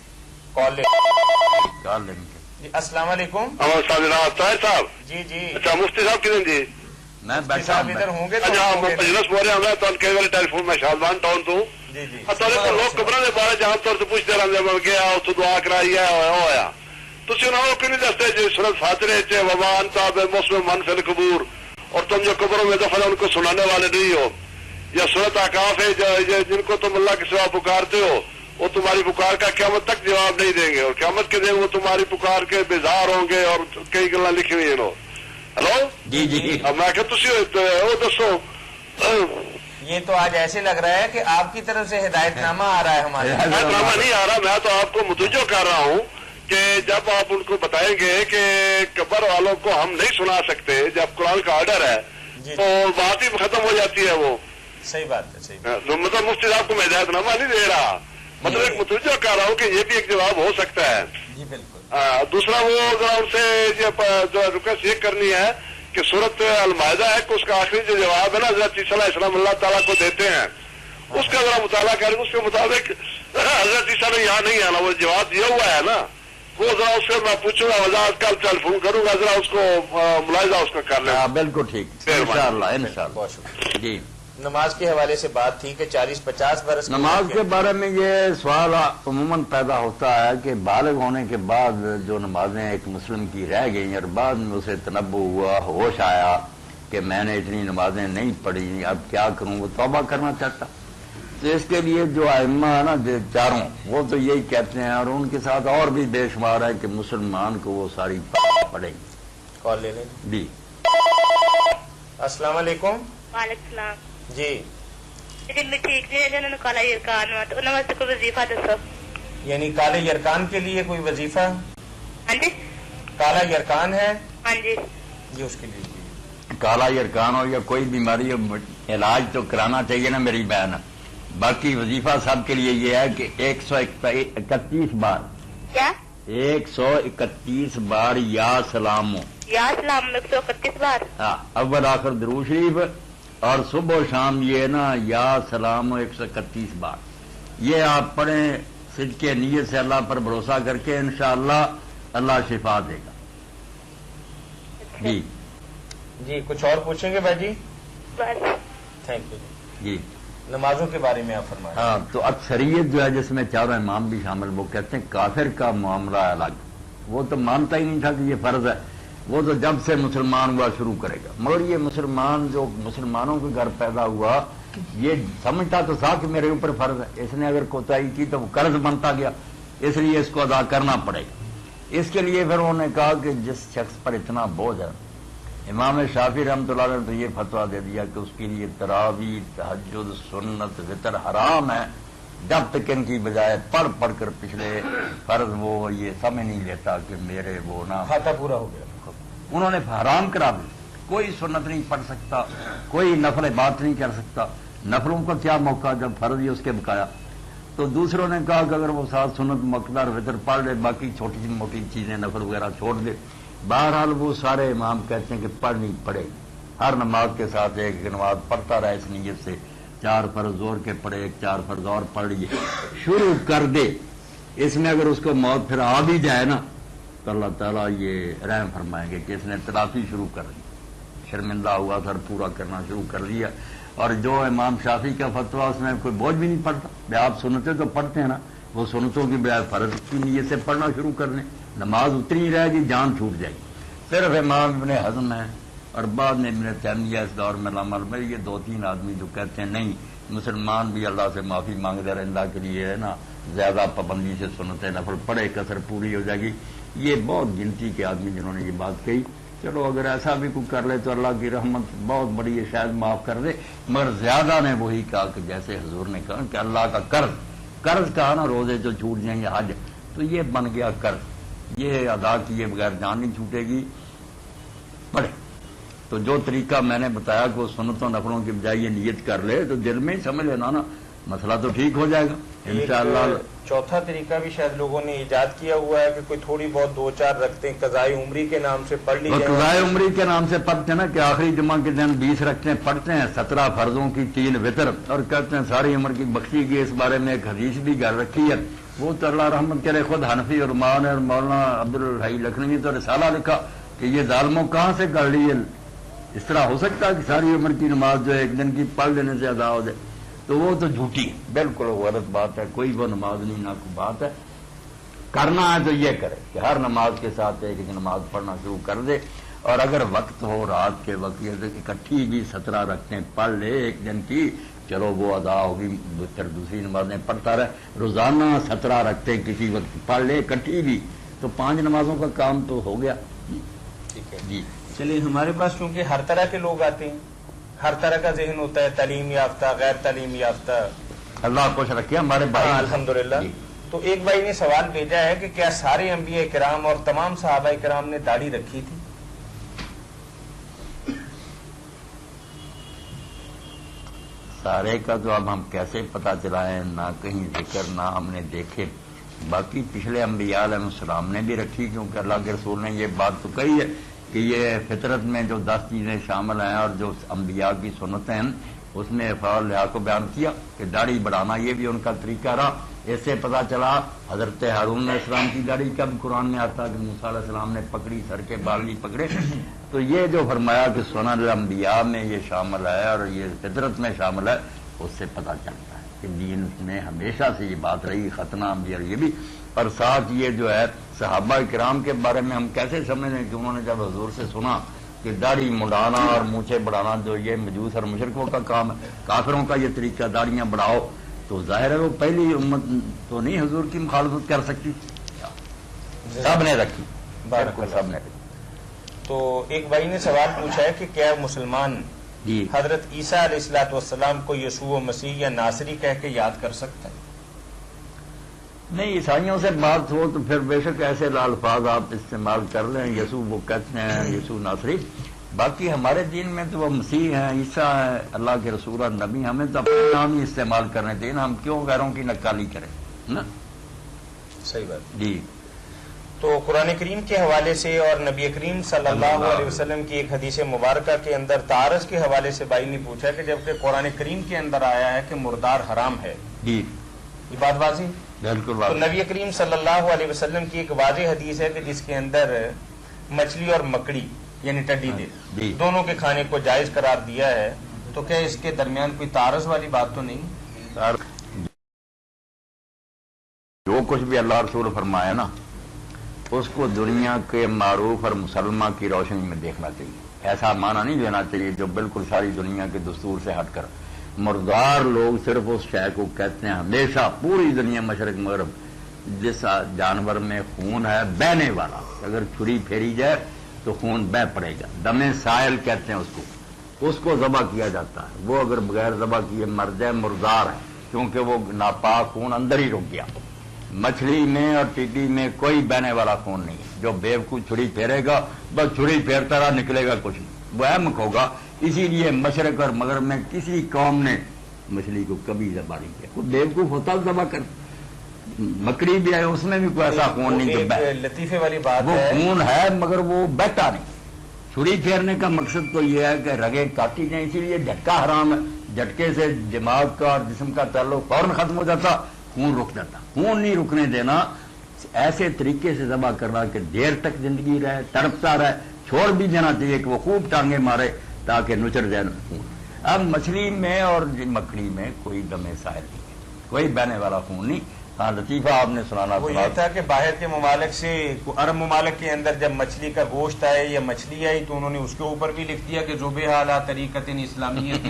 کال لیں گے. جی السلام علیکم. صاحب جی جی اچھا مفتی صاحب کدھر جی میں بیٹھا صاحب ادھر ہوں گے اچھا بزنس بول رہے ہیں کئی بار ٹیلیفون میں شادمان ٹاؤن تو جی جی لوگ قبروں کے بارے عام طور سے پوچھتے رہتے مل گیا اتو دعا کرائی ہے ہوا تھی انہوں کو نہیں دستے جی سورت فاتحہ وبا انت موسم من فی القبور اور تم جو قبروں میں دفن ان کو سنانے والے نہیں ہو. یا سورت آکاف ہے جن کو تم اللہ کے سوا پکارتے ہو وہ تمہاری پکار کا قیامت تک جواب نہیں دیں گے، اور قیامت کے دن وہ تمہاری پکار کے بیزار ہوں گے، اور کئی گلا لکھی ہوئی ہیں. ہلو جی جی اب میں کہ وہ دسو. یہ تو آج ایسے لگ رہا ہے کہ آپ کی طرف سے ہدایت نامہ آ رہا ہے ہمارے. میں ڈرامہ نہیں آ رہا، میں تو آپ کو متوجہ کر رہا ہوں کہ جب آپ ان کو بتائیں گے کہ قبر والوں کو ہم نہیں سنا سکتے، جب قرآن کا آرڈر ہے تو بات ہی ختم ہو جاتی ہے. وہ صحیح بات ہے، صحیح بات. مطلب مفتی صاحب کو میں ہدایت نامہ نہیں دے رہا، مطلب ایک متوجہ کر رہا ہوں کہ یہ بھی ایک جواب ہو سکتا ہے. جی بالکل. دوسرا وہ ذرا ان سے جو ریکویسٹ یہ کرنی ہے کہ سورت المائدہ ہے کہ اس کا آخری جو جواب ہے نا حضرت عیسیٰ علیہ السلام اللہ تعالیٰ کو دیتے ہیں، اس کا ذرا مطالعہ کریں. اس کے مطابق حضرت عیسیٰ نے یہاں نہیں آنا، وہ جواب دیا ہوا ہے نا، وہ ذرا اس سے میں پوچھوں گا، وضاحت کل ٹیلی فون کروں گا، ذرا اس کو ملاحظہ اس کا کر لیں. بالکل ٹھیک، انشاءاللہ انشاءاللہ. بہت شکریہ. جی نماز کے حوالے سے بات تھی کہ 40-50 برس. نماز کے بارے میں یہ سوال عموماً پیدا ہوتا ہے کہ بالغ ہونے کے بعد جو نمازیں ایک مسلم کی رہ گئیں اور بعد میں اسے تنبؤ ہوا، ہوش آیا کہ میں نے اتنی نمازیں نہیں پڑھی، اب کیا کروں، وہ توبہ کرنا چاہتا. تو اس کے لیے جو ائمہ ہے نا چاروں، وہ تو یہی کہتے ہیں، اور ان کے ساتھ اور بھی بے شمار ہے کہ مسلمان کو وہ ساری پڑھیں. کال لے لیں. جی السلام علیکم. وعلیکم السلام. جی جی میں ٹھیک جی جنہوں نے کالا یرکان ہوا تو نماز کو وظیفہ دسو. یعنی کالے یرکان کے لیے کوئی وظیفہ؟ ہاں جی کالا یرکان ہے ہاں جی جی، اس کے لیے کالا یرکان ہو یا کوئی بیماری ہو، علاج تو کرانا چاہیے نا میری بہن. باقی وظیفہ سب کے لیے یہ ہے کہ 131 بار، کیا 131 بار یا سلام ہو، یا سلام 131 بار. اول آخر درود شریف، اور صبح و شام یہ نا یا سلام 131 بار. یہ آپ پڑھیں صدقے نیت سے، اللہ پر بھروسہ کر کے، انشاءاللہ اللہ شفا دے گا. جی جی. کچھ اور پوچھیں گے بھائی جی؟ بس تھینک یو. جی نمازوں کے بارے میں آپ فرمائیں. ہاں، تو اکثریت جو ہے جس میں چاروں امام بھی شامل، وہ کہتے ہیں کافر کا معاملہ الگ، وہ تو مانتا ہی نہیں تھا کہ یہ فرض ہے، وہ تو جب سے مسلمان ہوا شروع کرے گا. مگر یہ مسلمان جو مسلمانوں کے گھر پیدا ہوا، یہ سمجھتا تو تھا کہ میرے اوپر فرض ہے، اس نے اگر کوتاہی کی تو وہ قرض بنتا گیا، اس لیے اس کو ادا کرنا پڑے گا. اس کے لیے پھر انہوں نے کہا کہ جس شخص پر اتنا بوجھ ہے، امام شافعی رحمۃ اللہ علیہ نے تو یہ فتویٰ دے دیا کہ اس کے لیے تراویح، تہجد، سنت، وطر حرام ہے، جب تک ان کی بجائے پڑھ پڑھ کر پچھلے فرض وہ یہ سمجھ نہیں لیتا کہ میرے وہ نا کھاتا پورا ہو گیا. انہوں نے حرام کرا دی. کوئی سنت نہیں پڑھ سکتا، کوئی نفل بات نہیں کر سکتا. نفلوں کا کیا موقع جب فرض ہی اس کے بقایا. تو دوسروں نے کہا کہ اگر وہ ساتھ سنت مقدار وطر پڑھ لے، باقی چھوٹی موٹی چیزیں نفل وغیرہ چھوڑ دے. بہرحال وہ سارے امام کہتے ہیں کہ پڑھنی پڑے گی. ہر نماز کے ساتھ ایک نماز پڑھتا رہے اس نیت سے، 4 فرض زور کے پڑھے، 4 فرض اور پڑھ لیے، شروع کر دے. اس میں اگر اس کو موت پھر آ بھی جائے نا تو اللہ تعالیٰ یہ رحم فرمائیں گے کہ اس نے تلافی شروع کر دی، شرمندہ ہوا سر پورا کرنا شروع کر دیا. اور جو امام شافعی کا فتویٰ، اس میں کوئی بوجھ بھی نہیں پڑتا. آپ سنتیں تو پڑھتے ہیں نا، وہ سنتوں کی بجائے فرض کی نیت سے پڑھنا شروع کر دیں، نماز اتنی رہے گی، جان چھوٹ جائے گی. صرف امام ابن حزم ہے اور بعد میں ابن تیمیہ اس دور میں علامہ میں یہ 2-3 آدمی جو کہتے ہیں نہیں، مسلمان بھی اللہ سے معافی مانگتے رہے، اللہ کے لیے ہے نا زیادہ پابندی سے سنتیں نفل پڑھے، کثر پوری ہو جائے گی. یہ بہت گنتی کے آدمی جنہوں نے یہ بات کہی. چلو اگر ایسا بھی کوئی کر لے تو اللہ کی رحمت بہت بڑی ہے، شاید معاف کر دے. مگر زیادہ نے وہی کہا کہ جیسے حضور نے کہا کہ اللہ کا قرض کہا نا، روزے جو چھوٹ جائیں گے حج، تو یہ بن گیا قرض، یہ ادا کیے بغیر جان نہیں چھوٹے گی. پڑھے تو جو طریقہ میں نے بتایا کہ وہ سنتوں نفلوں کی بجائے یہ نیت کر لے تو دل میں ہی سمجھ لینا نا، مسئلہ تو ٹھیک ہو جائے گا انشاءاللہ. چوتھا طریقہ بھی شاید لوگوں نے ایجاد کیا ہوا ہے کہ کوئی تھوڑی بہت 2-4 رکھتے ہیں قضائے عمری کے نام سے پڑھ لی جائیں. قضائے عمری کے نام سے پڑھتے ہیں نا کہ آخری جمعہ کے دن 20 رکھتے ہیں پڑھتے ہیں، 17 فرضوں کی 3 وطر، اور کہتے ہیں ساری عمر کی بخشی کی. اس بارے میں ایک حدیث بھی گھر رکھی ہے. وہ تو اللہ رحمت کرے خود حنفی اور مولانا عبدالحی لکھنوی تو رسالہ لکھا کہ یہ ظالموں کہاں سے کر لی. اس طرح ہو سکتا ہے کہ ساری عمر کی نماز جو ایک دن کی پڑھ لینے سے ادا ہو جائے؟ تو وہ تو جھوٹی ہے، بالکل غلط بات ہے. کوئی وہ نماز نہیں، نہ کوئی بات ہے. کرنا ہے تو یہ کرے کہ ہر نماز کے ساتھ ایک نماز پڑھنا شروع کر دے. اور اگر وقت ہو رات کے وقت یہ اکٹھی بھی 17 رکھتے پڑھ لے ایک دن کی، چلو وہ ادا ہوگی، پھر دوسری نمازیں پڑھتا رہے، روزانہ 17 رکھتے کسی وقت پڑھ لے اکٹھی بھی، تو 5 نمازوں کا کام تو ہو گیا. ٹھیک ہے جی چلیے، ہمارے پاس چونکہ ہر طرح کے لوگ آتے ہیں، ہر طرح کا ذہن ہوتا ہے، تعلیم یافتہ، غیر تعلیم یافتہ. اللہ خوش رکھے ہمارے بھائی. الحمدللہ. جی. تو ایک بھائی نے سوال بھیجا ہے کہ کیا سارے انبیاء کرام اور تمام صحابہ کرام نے داڑھی رکھی تھی؟ سارے کا تو اب ہم کیسے پتہ چلائیں، نہ کہیں ذکر نہ ہم نے دیکھے. باقی پچھلے انبیاء علیہ السلام نے بھی رکھی، کیونکہ اللہ کے رسول نے یہ بات تو کہی ہے کہ یہ فطرت میں جو 10 چیزیں شامل ہیں اور جو انبیاء کی سنتیں ہیں اس میں افعال لحاظ کو بیان کیا کہ داڑھی بڑھانا یہ بھی ان کا طریقہ رہا. اس سے پتہ چلا حضرت ہارون علیہ السلام کی داڑھی کا بھی قرآن میں آتا کہ موسیٰ علیہ السلام نے پکڑی، سر کے بال بھی پکڑے. تو یہ جو فرمایا کہ سنن الانبیاء میں یہ شامل ہے اور یہ فطرت میں شامل ہے، اس سے پتہ چلتا ہے کہ دین میں ہمیشہ سے یہ بات رہی، ختنہ انبیاء یہ بھی. اور ساتھ یہ جو ہے صحابہ کرام کے بارے میں ہم کیسے سمجھیں کہ انہوں نے جب حضور سے سنا کہ داڑھی مڈانا اور مونچھیں بڑھانا جو یہ مجوس اور مشرکوں کا کام ہے، کافروں کا یہ طریقہ داڑیاں بڑھاؤ، تو ظاہر ہے وہ پہلی امت تو نہیں حضور کی مخالفت کر سکتی، سب نے رکھی، بالکل سب نے رکھی. تو ایک بھائی نے سوال پوچھا ہے کہ کیا مسلمان جی حضرت عیسیٰ علیہ الصلوۃ والسلام کو یسوع مسیح یا ناصری کہہ کے یاد کر سکتا ہے؟ نہیں، عیسائیوں سے بات ہو تو پھر بے شک ایسے الفاظ آپ استعمال کر لیں، یسوع وہ کہتے ہیں، یسوع ناصری. باقی ہمارے دین میں تو وہ مسیح ہیں، عیسیٰ ہے، اللہ کے رسول اور نبی، ہمیں تو اپنے نام ہی استعمال کرنے دیں، ہم کیوں غیروں کی نقالی کریں نا. صحیح بات. جی تو قرآن کریم کے حوالے سے اور نبی کریم صلی اللہ علیہ وسلم کی ایک حدیث مبارکہ کے اندر تعارض کے حوالے سے بھائی نے پوچھا کہ جبکہ قرآن کریم کے اندر آیا ہے کہ مردار حرام ہے، جی یہ بات واضح. بالکل تو واضح. نبی کریم صلی اللہ علیہ وسلم کی ایک واضح حدیث ہے کہ جس کے اندر مچھلی اور مکڑی یعنی ٹڈی دل جی. دونوں کے کھانے کو جائز قرار دیا ہے، تو کیا اس کے درمیان کوئی تعارض والی بات تو نہیں؟ جو کچھ بھی اللہ رسول فرمایا نا اس کو دنیا کے معروف اور مسلمہ کی روشنی میں دیکھنا چاہیے. ایسا معنی نہیں لینا چاہیے جو بالکل ساری دنیا کے دستور سے ہٹ کر. مردار لوگ صرف اس شے کو کہتے ہیں، ہمیشہ پوری دنیا مشرق مغرب جس جانور میں خون ہے بہنے والا، اگر چھری پھیری جائے تو خون بہ پڑے گا، دم سائل کہتے ہیں اس کو ذبح کیا جاتا ہے. وہ اگر بغیر ذبح کیے مر جائے مردار ہے، کیونکہ وہ ناپاک خون اندر ہی رک گیا. مچھلی میں اور ٹڈی میں کوئی بہنے والا خون نہیں ہے. جو بیوقوف چھری پھیرے گا بس چھری پھیرتا رہا، نکلے گا کچھ نہیں، وہ احمق ہوگا. اسی لیے مشرق اور مغرب میں کسی قوم نے مچھلی کو کبھی ذبح نہیں کیا. کوئی بیوقوف ہوتا ذبح کر. مکڑی بھی ہے، اس میں بھی کوئی ایسا خون نہیں جو لطیفے والی بات وہ ہے، خون ہے مگر وہ بہتا نہیں. چھری پھیرنے کا مقصد تو یہ ہے کہ رگیں کاٹی جائیں، اسی لیے جھٹکا حرام ہے. جھٹکے سے دماغ کا اور جسم کا تعلق فوراً ختم ہو جاتا، خون رک جاتا. خون نہیں رکنے دینا، ایسے طریقے سے ذبح کرنا کہ دیر تک زندگی رہے، تڑپتا رہے. چھوڑ بھی دینا چاہیے کہ وہ خوب ٹانگیں مارے تاکہ نچر جائے خون. اب مچھلی میں اور مکڑی میں کوئی دم سائل نہیں ہے، کوئی بہنے والا خون نہیں. ہاں لطیفہ آپ نے سنانا وہ یہ تھا کہ باہر کے ممالک سے عرب ممالک کے اندر جب مچھلی کا گوشت آئے یا مچھلی آئی تو انہوں نے اس کے اوپر بھی لکھ دیا کہ ذبح علی طریقۃ اسلامیۃ،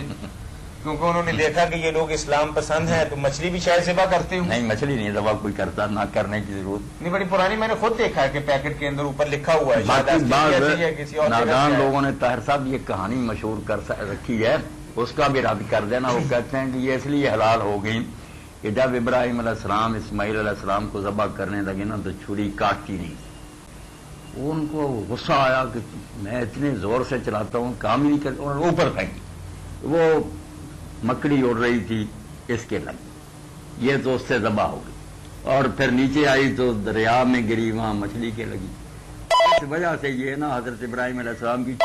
کیونکہ انہوں نے دیکھا کہ یہ لوگ اسلام پسند ہیں تو مچھلی بھی شاید ذبح کرتے ہوں. نہیں، مچھلی نہیں ذبح کوئی کرتا، نہ کرنے کی ضرورت نہیں. بڑی پرانی میں نے خود دیکھا ہے کہ پیکٹ کے اندر اوپر لکھا ہوا ہے. باقی آسٹریلیا سے یا کسی اور جگہ نادان سے ہے. لوگوں نے طاہر صاحب یہ کہانی مشہور کر رکھی ہے، اس کا بھی رد کر دینا. وہ کہتے ہیں کہ یہ اس لیے حلال ہو گئی کہ جب ابراہیم علیہ السلام اسماعیل علیہ السلام کو ذبح کرنے لگے نا تو چھری کاٹتی نہیں. ان کو غصہ آیا کہ میں اتنے زور سے چلاتا ہوں کام ہی نہیں کرتا، اور اوپر پھینکی. وہ مکڑی اڑ رہی تھی، اس کے لگی، یہ تو اس سے ذبح ہو گئی. اور پھر نیچے آئی تو دریا میں گری، وہاں مچھلی کے لگی. اس وجہ سے یہ نا حضرت ابراہیم علیہ السلام کی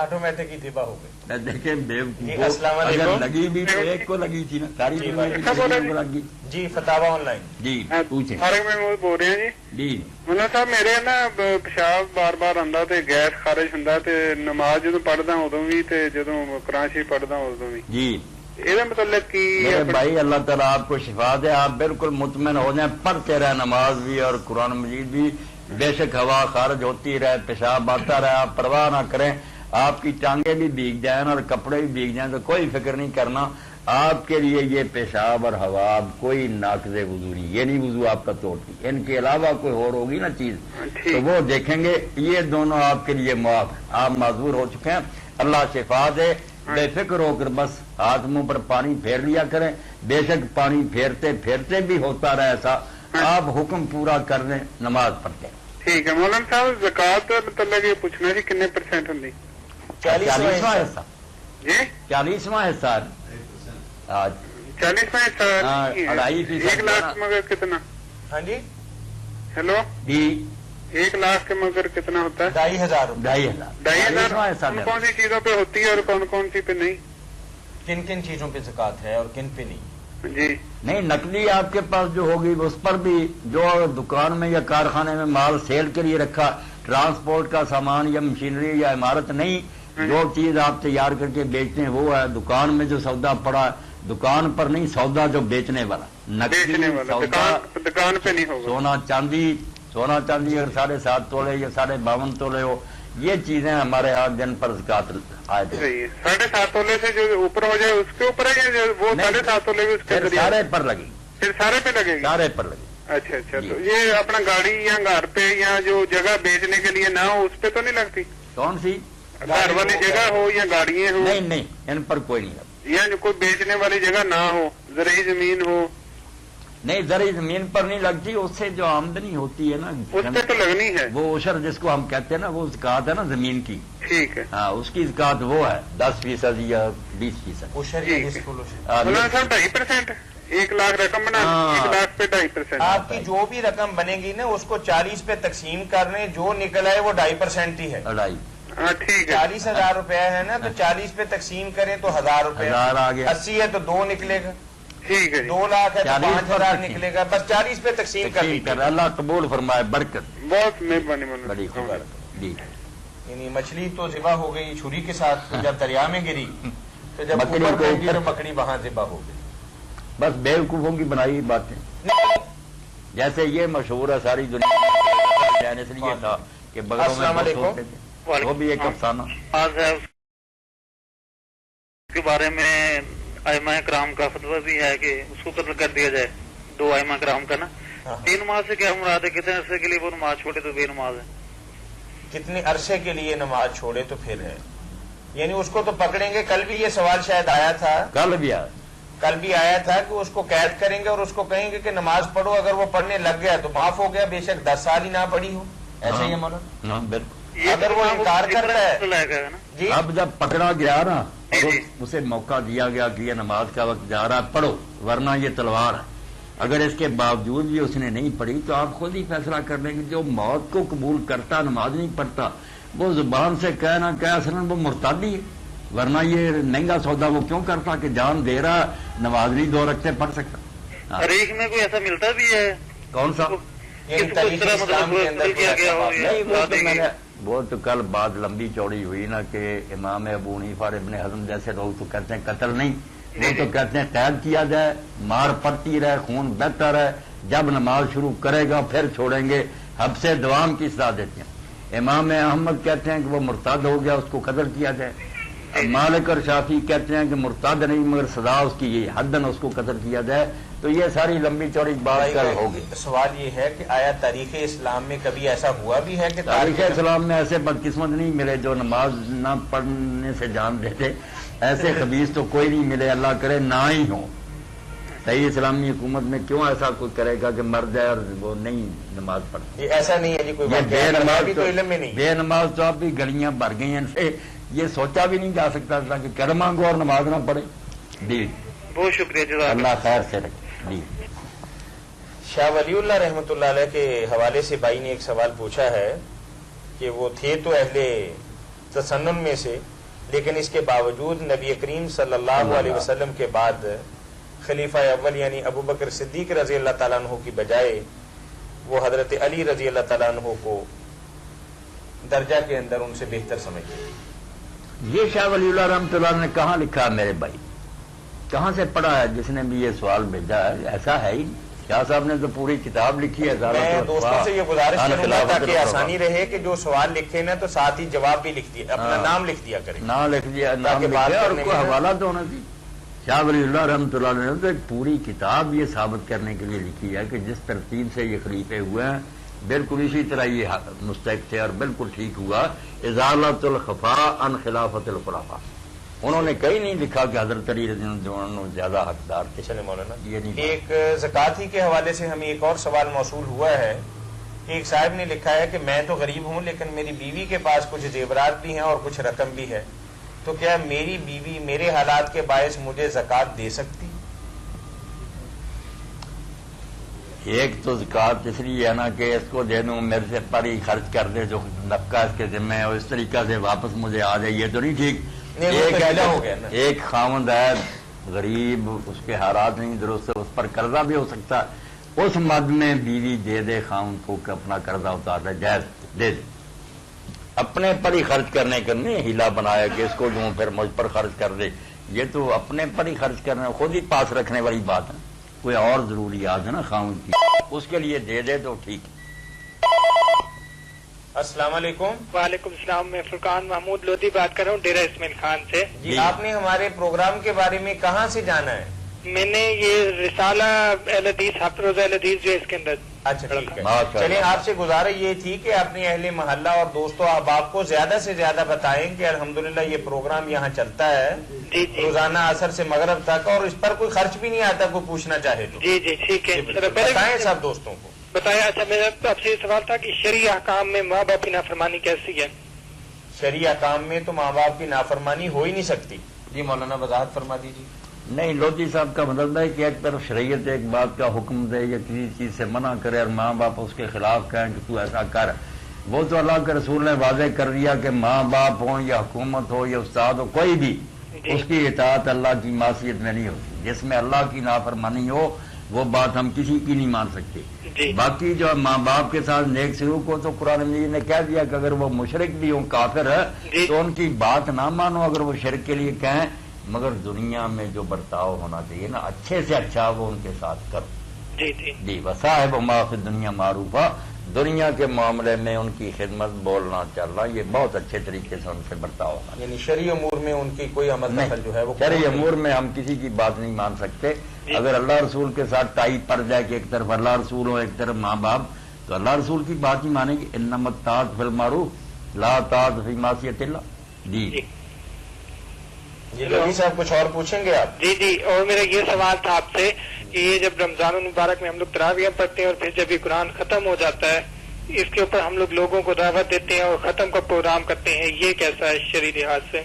آٹومیٹک ہی ذبح ہو گئی. دیکھیں جی، السلام اگر علیکم. لگی بھی تو ایک کو لگی تھی نا، ساری جی، دنیا کو لگی. جی فتاوا آن لائن. جی پوچھیں. فارغ محمود بول رہے ہیں جی. جی مولانا صاحب میرے نا پیشاب بار بار آਉਂਦਾ ਤੇ ਗੈਸ ਖਾਰਜ ਹੁੰਦਾ ਤੇ ਨਮਾਜ਼ ਜਦੋਂ ਪੜ੍ਹਦਾ ਉਦੋਂ ਵੀ ਤੇ ਜਦੋਂ ਕੁਰਾਨ ਸ਼ਰੀਫ ਪੜ੍ਹਦਾ ਉਦੋਂ ਵੀ. جی ਇਹਦਾ ਮਤਲਬ ਕੀ میرے بھائی اللہ تعالیٰ آپ کو شفا دے. آپ بالکل مطمئن ہو جائیں، پڑھتے رہے نماز بھی اور قرآن مجید بھی. بے شک ہوا خارج ہوتی رہے، پیشاب آتا رہے، آپ پرواہ نہ کریں، آپ کی ٹانگیں بھی بھیگ جائیں اور کپڑے بھی بھیگ جائیں تو کوئی فکر نہیں کرنا، آپ کے لیے یہ پیشاب اور ہوا کوئی ناقض وضو نہیں، یہ نہیں وضو آپ کا توڑتی، ان کے علاوہ کوئی اور ہوگی نا چیز تو وہ دیکھیں گے، یہ دونوں آپ کے لیے معاف، آپ معذور ہو چکے ہیں، اللہ شفا دے، بے فکر ہو کر بس ہاتھ منہ پر پانی پھیر لیا کریں، بے شک پانی پھیرتے پھیرتے بھی ہوتا رہے ایسا، آپ حکم پورا کر دیں، نماز پڑھتے ہیں۔ ٹھیک ہے مولانا صاحب، زکات مطلب یہ پوچھنا سی کتنے پرسینٹ ہوندی؟ 40واں حصہ، جی 40واں حصہ آج 40واں حصہ، 2.5% 1 لاکھ مگر کتنا؟ ہاں جی ہیلو، جی 1 لاکھ کے مگر کتنا ہوتا ہے؟ 2,500 روپے 2,500 2,500 حصہ کون کون سی چیزوں پہ ہوتی ہے اور کون کون سی پہ نہیں؟ کن کن چیزوں پہ زکات ہے اور کن پہ نہیں؟ جی نہیں، نقلی آپ کے پاس جو ہوگی اس پر بھی، جو دکان میں یا کارخانے میں مال سیل کے لیے رکھا، ٹرانسپورٹ کا سامان یا مشینری یا عمارت نہیں، جو چیز آپ تیار کر کے بیچتے ہیں وہ ہے، دکان میں جو سودا پڑا دکان پر نہیں، سودا جو بیچنے والا، بیچنے نقلی والا سودا، دکان پہ نہیں ہوگا۔ سونا چاندی اگر 7.5 تولے یا 52.5 تولے ہو، یہ چیزیں ہمارے ہاں جن پر زکات آئے تھے، صحیح ہے، 7.5 تولے سے جو اوپر ہو جائے اس کے اوپر ہے یا وہ 7.5 تولے بھی اس کے پھر ذریعے؟ سارے پر لگی، پھر سارے پہ لگے گی؟ سارے پر لگی۔ اچھا اچھا، جی۔ تو یہ اپنا گاڑی یا گھر پہ یا جو جگہ بیچنے کے لیے نہ ہو اس پہ تو نہیں لگتی؟ کون سی؟ گھر والی جگہ ہو یا گاڑیاں ہو نہیں، ان پر کوئی نہیں لگتی، یا جو کوئی بیچنے والی جگہ نہ ہو، زرعی زمین ہو، نہیں، زرعی زمین پر نہیں لگتی، اس سے جو آمدنی ہوتی ہے نا اس پہ تو لگنی ہے۔ وہ عشر جس کو ہم کہتے ہیں نا، وہ زکات ہے نا زمین کی، ٹھیک ہے ہاں اس کی زکات وہ ہے 10% یا 20%۔ عشر جی۔ یا نصف العشر۔ مولانا صاحب 2.5%، 1 لاکھ رقم بنا، ہاں۔ 1 لاکھ پہ 2.5%۔ آپ کی جو بھی رقم بنے گی نا اس کو 40 پہ تقسیم کرنے، جو نکل آئے وہ 2.5% ہی ہے۔ 2.5 ہاں ٹھیک ہے، 40,000 روپے ہے نا، تو 40 پہ تقسیم کریں تو 1,000 روپے، 1000 آ گیا۔ 80 ہے تو 2 نکلے گا، ٹھیک ہے جی، 2 لاکھ ہے تو 40 پر 5,000 تقسیم۔ نکلے گا، بس 40 پہ تقسیم کر ٹھیک ہے، لیجیے۔ اللہ قبول فرمائے، برکت، بہت مہربانی مولانا بڑی صاحب۔ خوب جی۔ یعنی مچھلی تو ذبح ہو گئی چھری کے ساتھ، تو جب دریا میں گری تو جب مکڑی اوپر کو پہنچی تو اوپر- مکڑی وہاں ذبح ہو گئی۔ بس بیوقوفوں کی بنائی باتیں، جیسے یہ مشہور ہے ساری دنیا میں، اس لیے تھا کہ بغلوں میں السلام بہت علیکم۔ ہوتے تھے، وہ بھی ایک افسانہ۔ آج ہے اس کے بارے میں ائمہ کرام کا فتویٰ بھی ہے کہ اس کو قتل کر دیا جائے، 2 ائمہ کرام کا نا۔ ہاں۔ 3 نماز سے کیا مراد ہے؟ کتنے عرصے کے لیے وہ نماز چھوڑے تو بے نماز ہے؟ کتنے عرصے کے لیے نماز چھوڑے تو پھر ہے، یعنی اس کو تو پکڑیں گے۔ کل بھی یہ سوال شاید آیا تھا، کل بھی آیا، کل بھی آیا تھا کہ اس کو قید کریں گے اور اس کو کہیں گے کہ نماز پڑھو، اگر وہ پڑھنے لگ گیا تو معاف ہو گیا، بے شک 10 سال ہی نہ پڑھی ہو، ایسے ہی ہے مولانا۔ ہاں بالکل۔ یہ اگر تو وہ جناب انکار اس طرح کرتا ہے- سے لائے گا نا۔ جی اب جب پکڑا گیا نا، جی، اور جی۔ اسے موقع دیا گیا کہ یہ نماز کا وقت جا رہا ہے، پڑھو ورنہ یہ تلوار ہے، اگر اس کے باوجود بھی اس نے نہیں پڑھی تو آپ خود ہی فیصلہ کر لیں کہ جو موت کو قبول کرتا نماز نہیں پڑھتا، وہ زبان سے کہنا کہ اصلا وہ مرتادی ہے، ورنہ یہ مہنگا سودا وہ کیوں کرتا کہ جان دے رہا، نماز نہیں 2 رکعتیں پڑھ سکتا۔ ہاں۔ تاریخ میں کوئی ایسا ملتا بھی ہے؟ کون سا؟ یعنی کس کو اس طرح اسلام کے اندر قتل کیا گیا ہو یا نہیں، شادی کی؟ وہ تو کل بات لمبی چوڑی ہوئی نا کہ امام ابو حنیفہ اور ابن حزم جیسے لوگ تو کہتے ہیں قتل نہیں، وہ تو کہتے ہیں قید کیا جائے، مار پڑتی رہے، خون بہتا رہے، جب نماز شروع کرے گا پھر چھوڑیں گے، حبس دوام کی سزا دیتے ہیں۔ امام احمد کہتے ہیں کہ وہ مرتد ہو گیا، اس کو قتل کیا جائے۔ مالک اور شافعی کہتے ہیں کہ مرتد نہیں مگر سزا اس کی یہ حدن اس کو قتل کیا جائے۔ تو یہ ساری لمبی چوڑی بات کل ہوگی۔ سوال یہ ہے کہ آیا تاریخ اسلام میں کبھی ایسا ہوا بھی ہے کہ تاریخ اسلام میں ایسے بدقسمت نہیں ملے جو نماز نہ پڑھنے سے جان دیتے، ایسے خبیث تو کوئی نہیں ملے، اللہ کرے نہ ہی ہو۔ صحیح اسلامی حکومت میں کیوں ایسا کوئی کرے گا کہ مر جائے اور وہ نہیں نماز پڑھتا؟ یہ ایسا نہیں ہے جی، کوئی یہ واقعہ بے ہے، نماز ابھی تو علم میں نہیں۔ بے نماز تو اب بھی گلیاں بھر گئی ہیں، یہ سوچا بھی نہیں جا سکتا تھا کہ کر مانگو اور نماز نہ پڑھے۔ جی بہت شکریہ جزاک اللہ خیر سے رکھے۔ جی شاہ ولی اللہ رحمۃ اللہ علیہ کے حوالے سے بھائی نے ایک سوال پوچھا ہے کہ وہ تھے تو اہل تسنن میں سے، لیکن اس کے باوجود نبی کریم صلی اللہ علیہ وسلم کے بعد خلیفہ اول یعنی ابو بکر صدیق رضی اللہ تعالیٰ عنہ کی بجائے وہ حضرت علی رضی اللہ تعالیٰ عنہ کو درجہ کے اندر ان سے بہتر سمجھتے ہیں۔ یہ شاہ ولی اللہ رحمۃ اللہ نے کہاں لکھا ہے میرے بھائی؟ کہاں سے پڑھا ہے جس نے بھی یہ سوال بھیجا ہے؟ ایسا ہے ہی شاہ صاحب نے تو پوری کتاب لکھی ہے. میں دوستوں سے یہ گزارش کروں گا تاکہ آسانی رہے کہ جو سوال لکھے نا تو ساتھ ہی جواب بھی لکھ دیا, اپنا نام لکھ دیا کریں. نام لکھ دیا, نام لکھ دیا, اور کوئی حوالہ تو ہونا چاہیے. شاہ ولی اللہ رحمۃ اللہ نے تو ایک پوری کتاب یہ ثابت کرنے کے لیے لکھی ہے کہ جس ترتیب سے یہ خلیفے ہوئے ہیں بالکل اسی طرح یہ مستحق تھے, اور بالکل ٹھیک ہوا. ازالۃ الخفاء عن خلافت الخلفاء. انہوں نے کہیں نہیں لکھا کہ حضرت علی رضی اللہ عنہ زیادہ حقدار تھے. چلے مولانا, یہ نہیں. ایک زکوٰۃ ہی کے حوالے سے ہمیں ایک اور سوال موصول ہوا ہے. ایک صاحب نے لکھا ہے کہ میں تو غریب ہوں لیکن میری بیوی کے پاس کچھ زیورات بھی ہیں اور کچھ رقم بھی ہے, تو کیا میری بیوی میرے حالات کے باعث مجھے زکوٰۃ دے سکتی؟ ایک تو زکوٰۃ اس لیے ہے نا کہ اس کو دے دوں, میرے سے پر ہی خرچ کر دے جو نفقہ اس کے ذمہ ہے, اور اس طریقہ سے واپس مجھے آ جائے, یہ تو نہیں ٹھیک. ایک خاوند ہے غریب, اس کے حالات نہیں درست, اس پر قرضہ بھی ہو سکتا ہے, اس مد میں بیوی دے دے خاوند کو کہ اپنا قرضہ اتار دے, جائز دے دے. اپنے پر ہی خرچ کرنے کا نہیں ہیلا بنایا کہ اس کو دوں پھر مجھ پر خرچ کر دے, یہ تو اپنے پر ہی خرچ کرنا, خود ہی پاس رکھنے والی بات ہے. کوئی اور ضروریات ہے نا خاوند کی, اس کے لیے دے دے تو ٹھیک ہے. السلام علیکم. وعلیکم السلام. میں فرقان محمود لودھی بات کر رہا ہوں ڈیرہ اسماعیل خان سے. جی, آپ نے ہمارے پروگرام کے بارے میں کہاں سے جانا ہے؟ میں نے یہ رسالہ اہل حدیث ہفت روزہ اہل حدیث جو ہے اس کے اندر. اچھا ٹھیک ہے. چلیں, آپ سے گزارش یہ تھی کہ اپنے اہل محلہ اور دوستوں احباب کو زیادہ سے زیادہ بتائیں کہ الحمدللہ یہ پروگرام یہاں چلتا ہے روزانہ عصر سے مغرب تک, اور اس پر کوئی خرچ بھی نہیں آتا, کوئی پوچھنا چاہے تو. جی جی ٹھیک ہے, بتائیں سب دوستوں کو بتایا. اچھا, میرا آپ سے یہ سوال تھا کہ شرعی احکام میں ماں باپ کی نافرمانی کیسی ہے؟ شرعی احکام میں تو ماں باپ کی نافرمانی ہو ہی نہیں سکتی. جی مولانا وضاحت فرما دیجیے. نہیں, لودھی صاحب کا مطلب ہے کہ ایک طرف شریعت ایک بات کا حکم دے یا کسی چیز سے منع کرے اور ماں باپ اس کے خلاف کہیں کہ تو ایسا کر, وہ تو اللہ کے رسول نے واضح کر دیا کہ ماں باپ ہوں یا حکومت ہو یا استاد ہو, کوئی بھی اس کی اطاعت اللہ کی معصیت میں نہیں ہوتی. جس میں اللہ کی نافرمانی ہو وہ بات ہم کسی کی نہیں مان سکتے. باقی جو ماں باپ کے ساتھ نیک سلوک ہو تو قرآن مجید نے کہہ دیا کہ اگر وہ مشرک بھی ہوں, کافر ہے, تو ان کی بات نہ مانو اگر وہ شرک کے لیے کہیں, مگر دنیا میں جو برتاؤ ہونا چاہیے نا اچھے سے اچھا وہ ان کے ساتھ کرو. جی وصاحب ما فی دنیا معروفہ, دنیا کے معاملے میں ان کی خدمت بولنا چلنا یہ بہت اچھے طریقے سے ان سے برتاؤ ہونا. یعنی شرعی امور میں ان کی کوئی عمل دخل جو ہے وہ شرعی امور میں ہم کسی کی بات نہیں مان سکتے. اگر اللہ رسول کے ساتھ ٹائی پڑ جائے کہ ایک طرف اللہ رسول ہو ایک طرف ماں باپ, تو اللہ رسول کی بات ہی مانے گی. انما الطاعۃ فی المعروف لا طاعۃ فی معصیۃ اللہ. جی لودھی صاحب کچھ اور پوچھیں گے آپ؟ جی جی, اور میرا یہ سوال تھا آپ سے کہ یہ جب رمضان المبارک میں ہم لوگ تراویح پڑھتے ہیں اور پھر جب یہ قرآن ختم ہو جاتا ہے, اس کے اوپر ہم لوگوں کو دعوت دیتے ہیں اور ختم کا پروگرام کرتے ہیں, یہ کیسا ہے شرعی لحاظ سے؟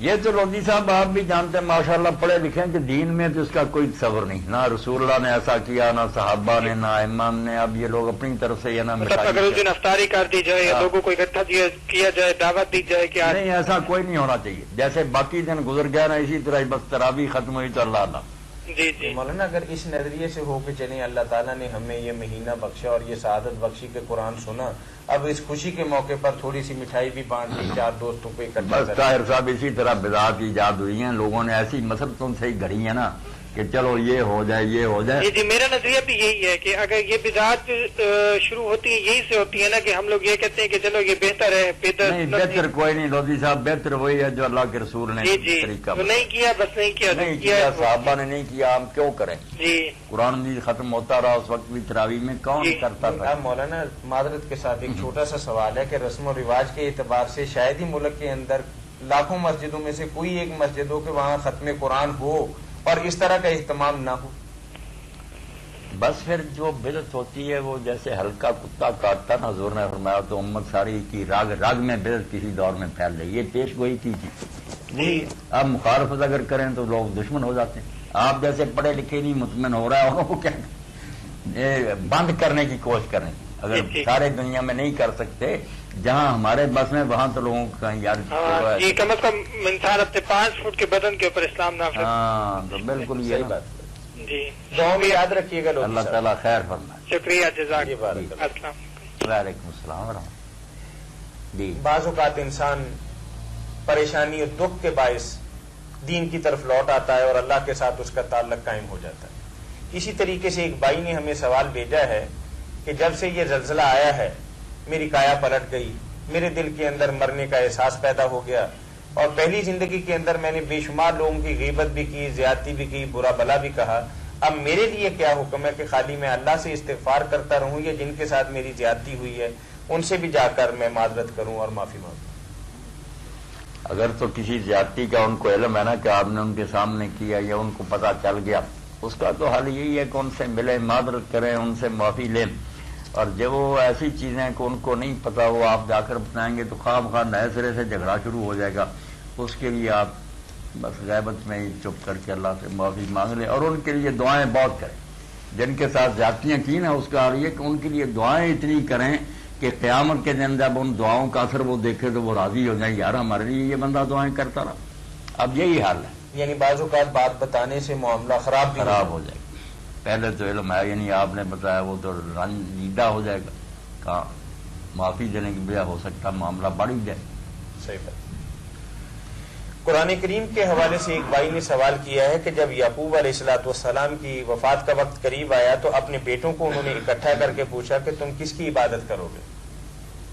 یہ تو لودھی صاحب آپ بھی جانتے ہیں ماشاءاللہ پڑھے لکھے کہ دین میں تو اس کا کوئی تصور نہیں, نہ رسول اللہ نے ایسا کیا, نہ صحابہ نے, نہ امام نے. اب یہ لوگ اپنی طرف سے یہ نہ اگر اس دن افطاری کر دی جائے یا لوگوں کو اکٹھا کیا جائے, دعوت دی جائے, کیا نہیں, ایسا کوئی نہیں ہونا چاہیے. جیسے باقی دن گزر گیا نا اسی طرح بس تراویح ختم ہوئی تو اللہ اللہ. جی مولانا اگر اس نظریے سے ہو کہ چلیں اللہ تعالیٰ نے ہمیں یہ مہینہ بخشا اور یہ سعادت بخشی کے قرآن سنا, اب اس خوشی کے موقع پر تھوڑی سی مٹھائی بھی بانٹ دی, 4 دوستوں کو اکٹھا بس طاہر صاحب اسی طرح بدعات ایجاد ہوئی ہیں, لوگوں نے ایسی مسرتوں سے ہی گھڑی ہے نا کہ چلو یہ ہو جائے یہ ہو جائے. جی میرا نظریہ بھی یہی ہے کہ اگر یہ بدعات شروع ہوتی ہے یہی سے ہوتی ہے نا کہ ہم لوگ یہ کہتے ہیں کہ چلو یہ بہتر ہے, نہیں بہتر کوئی نہیں لودھی صاحب, بہتر وہی ہے جو اللہ کے رسول نے طریقہ نہیں کیا, بس نہیں کیا صحابہ نے نہیں کیا, ہم کیوں کریں؟ جی قرآن مجید ختم ہوتا رہا اس وقت بھی تراویح میں کون کرتا تھا؟ مولانا معذرت کے ساتھ ایک چھوٹا سا سوال ہے کہ رسم و رواج کے اعتبار سے شاید ہی ملک کے اندر لاکھوں مسجدوں میں سے کوئی ایک مسجد ہو کہ وہاں ختم قرآن ہو اور اس طرح کا اہتمام نہ ہو. بس پھر جو بدعت ہوتی ہے وہ جیسے ہلکا کتا کاٹتا نا, حضور نے فرمایا تو امت ساری کی راگ میں بدعت کسی دور میں پھیل رہی, یہ پیش گوئی کی تھی. اب مخالفت اگر کریں تو لوگ دشمن ہو جاتے ہیں. آپ جیسے پڑھے لکھے نہیں مطمئن ہو رہا ہے اور وہ کیا بند کرنے کی کوشش کریں, اگر سارے دنیا میں نہیں کر سکتے, جہاں ہمارے بس میں وہاں تو لوگوں کا یاد کم از کم انسان اپنے 5 فٹ کے بدن کے اوپر اسلام نافذ. ہاں تو بالکل یہی بات. جی دعاؤں میں یاد رکھیے گا. اللہ تعالیٰ خیر فرمائے. شکریہ, جزاک اللہ. وعلیکم السلام ورحمۃ. جی بعض اوقات انسان پریشانی اور دکھ کے باعث دین کی طرف لوٹ آتا ہے اور اللہ کے ساتھ اس کا تعلق قائم ہو جاتا ہے. اسی طریقے سے ایک بھائی نے ہمیں سوال بھیجا ہے کہ جب سے یہ زلزلہ آیا ہے میری کایا پلٹ گئی، میرے دل کے اندر مرنے کا احساس پیدا ہو گیا، اور پہلی زندگی کے اندر میں نے بے شمار لوگوں کی غیبت بھی کی، زیادتی بھی کی، برا بلا بھی کہا، اب میرے لیے کیا حکم ہے کہ خالی میں اللہ سے استغفار کرتا رہوں یا جن کے ساتھ میری زیادتی ہوئی ہے ان سے بھی جا کر میں معذرت کروں اور معافی مانگوں؟ اگر تو کسی زیادتی کا ان کو علم ہے نا کہ آپ نے ان کے سامنے کیا یا ان کو پتہ چل گیا، اس کا تو حل یہی ہے کہ ان سے ملیں، معذرت کریں، ان سے معافی لیں، اور جب وہ ایسی چیزیں کہ ان کو نہیں پتا وہ آپ جا کر بتائیں گے تو خواہ نئے سرے سے جھگڑا شروع ہو جائے گا. اس کے لیے آپ بس غیبت میں ہی چپ کر کے اللہ سے معافی مانگ لیں، اور ان کے لیے دعائیں بہت کریں. جن کے ساتھ زیادتیاں کی نا اس کا حال یہ کہ ان کے لیے دعائیں اتنی کریں کہ قیامت کے دن جب ان دعاؤں کا اثر وہ دیکھے تو وہ راضی ہو جائیں، یار ہمارے لیے یہ بندہ دعائیں کرتا رہا. اب یہی حال ہے. یعنی بعض اوقات بات بتانے سے معاملہ خراب ہو جائے گا. پہلے تو علم ہے یعنی آپ نے بتایا وہ تو رنجیدہ ہو جائے گا، کہاں معافی دینے کی بجائے ہو سکتا معاملہ بڑھ ہی جائے. صحیح بات. قرآن کریم کے حوالے سے ایک بھائی نے سوال کیا ہے کہ جب یعقوب علیہ الصلوۃ والسلام کی وفات کا وقت قریب آیا تو اپنے بیٹوں کو انہوں نے اکٹھا کر کے پوچھا کہ تم کس کی عبادت کرو گے؟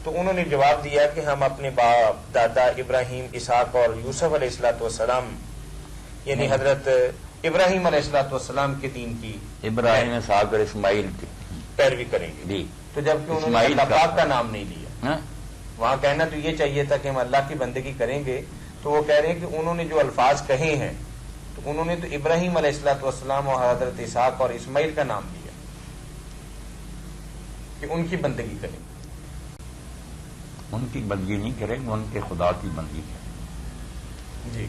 تو انہوں نے جواب دیا کہ ہم اپنے باپ دادا ابراہیم، اسحاق اور یوسف علیہ الصلوۃ والسلام یعنی حضرت ابراہیم علیہ الصلوۃ والسلام کے دین کی، ابراہیم، اسحاق اور اسماعیل کی پیروی کریں گے. جی. تو جبکہ انہوں نے اللہ پاک کا نام نہیں لیا. وہاں کہنا تو یہ چاہیے تھا کہ ہم اللہ کی بندگی کریں گے، تو وہ کہہ رہے ہیں کہ انہوں نے جو الفاظ کہے ہیں تو انہوں نے تو ابراہیم علیہ الصلوۃ والسلام اور حضرت اسحاق اور اسماعیل کا نام لیا کہ ان کی بندگی کریں. ان کی بندگی نہیں کریں گے، ان کے خدا کی بندگی کریں. جی.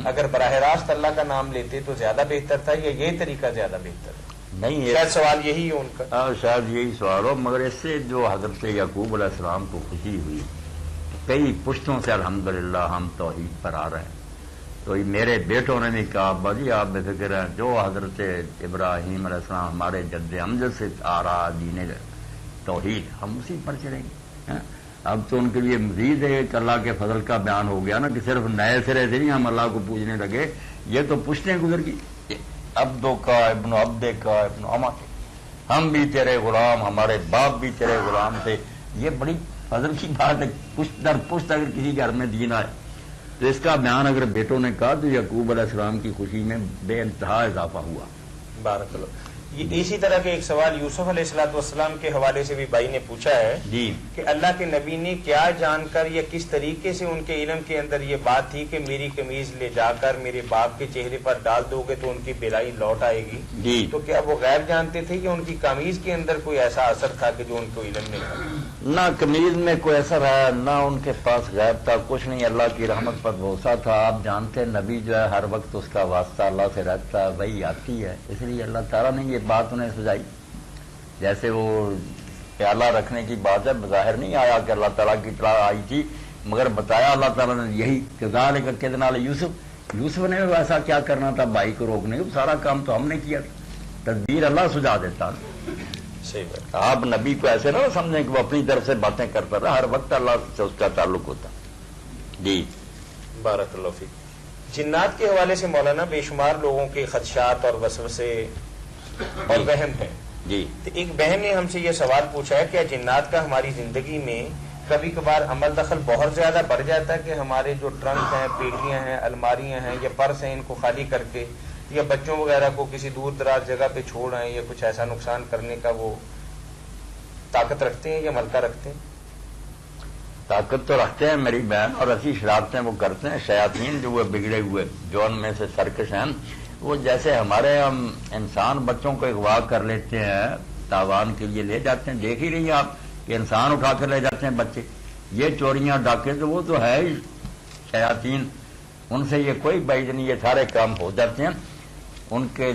اگر براہ راست اللہ کا نام لیتے تو زیادہ بہتر تھا یا یہ طریقہ زیادہ بہتر ہے؟ نہیں، شاید سوال یہی ہے ان کا. شاید یہی سوال ہو، مگر اس سے جو حضرت یعقوب علیہ السلام کو خوشی ہوئی، کئی پشتوں سے الحمدللہ ہم توحید پر آ رہے ہیں. تو میرے بیٹوں نے بھی کہا ابا جی آپ بے فکر ہیں، جو حضرت ابراہیم علیہ السلام ہمارے جد امجد سے آ رہا دین توحید ہم اسی پر چلیں گے. اب تو ان کے لیے مزید ایک اللہ کے فضل کا بیان ہو گیا نا کہ صرف نئے سرے سے نہیں ہم اللہ کو پوجنے لگے، یہ تو پوچھنے گزر گئی. عبدو کا ابن عبدے کا ابن اما کے، ہم بھی تیرے غلام، ہمارے باپ بھی تیرے غلام تھے. یہ بڑی فضل کی بات ہے. پشت در پشت اگر کسی گھر میں دین آئے تو اس کا بیان اگر بیٹوں نے کہا تو یعقوب علیہ السلام کی خوشی میں بے انتہا اضافہ ہوا. بارک اللہ. یہ اسی طرح کے ایک سوال یوسف علیہ الصلوۃ والسلام کے حوالے سے بھی بھائی نے پوچھا ہے جی کہ اللہ کے نبی نے کیا جان کر یا کس طریقے سے ان کے علم کے اندر یہ بات تھی کہ میری قمیض لے جا کر میرے باپ کے چہرے پر ڈال دو گے تو ان کی بلائی لوٹ آئے گی. جی. تو کیا وہ غیب جانتے تھے کہ ان کی قمیض کے اندر کوئی ایسا اثر تھا کہ جو ان کو علم نہیں تھا؟ نہ قمیض میں کوئی اثر ہے، نہ ان کے پاس غیب تھا، کچھ نہیں. اللہ کی رحمت پر بھروسہ تھا. آپ جانتے ہیں نبی جو ہے ہر وقت اس کا واسطہ اللہ سے رہتا ہے، وہی آتی ہے، اس لیے اللہ تعالیٰ نے یہ بات انہیں سجائی. جیسے وہ پیالہ رکھنے کی بات ہے، بظاہر نہیں آیا کہ اللہ تعالیٰ کی اطلاع آئی تھی، مگر بتایا اللہ تعالیٰ نے یہی کذالک کدنا یوسف نے ویسا کیا کرنا تھا بھائی کو روکنے کو، سارا کام تو ہم نے کیا تھا. تدبیر اللہ سجا دیتا. صحیح بات. آپ نبی کو ایسے نہ سمجھیں کہ وہ اپنی طرف سے باتیں کرتا رہا، ہر وقت اللہ سے اس کا تعلق ہوتا. جی بارک اللہ فیک. جنات کے حوالے سے مولانا بے شمار لوگوں کے خدشات اور وسوسے اور وہم ہیں. جی. تو ایک بہن نے ہم سے یہ سوال پوچھا ہے کہ جنات کا ہماری زندگی میں کبھی کبھار عمل دخل بہت زیادہ بڑھ جاتا ہے کہ ہمارے جو ٹرنک ہیں، پیٹیاں ہیں، الماریاں ہیں یا پرس ہیں، ان کو خالی کر کے یا بچوں وغیرہ کو کسی دور دراز جگہ پہ چھوڑ آئیں یا کچھ ایسا نقصان کرنے کا وہ طاقت رکھتے ہیں یا ملکہ رکھتے ہیں؟ طاقت تو رکھتے ہیں میری بہن، اور ایسی شرارتیں وہ کرتے ہیں. شیاطین جو وہ بگڑے ہوئے جو ان میں سے سرکش ہیں، وہ جیسے ہمارے ہم انسان بچوں کو اغوا کر لیتے ہیں، تاوان کے لیے لے جاتے ہیں. دیکھ ہی رہی ہیں آپ کہ انسان اٹھا کر لے جاتے ہیں بچے. یہ چوریاں ڈاکے تو وہ تو ہے ہی شیاطین، ان سے یہ کوئی بعید نہیں، یہ سارے کام ہو جاتے ہیں. ان کے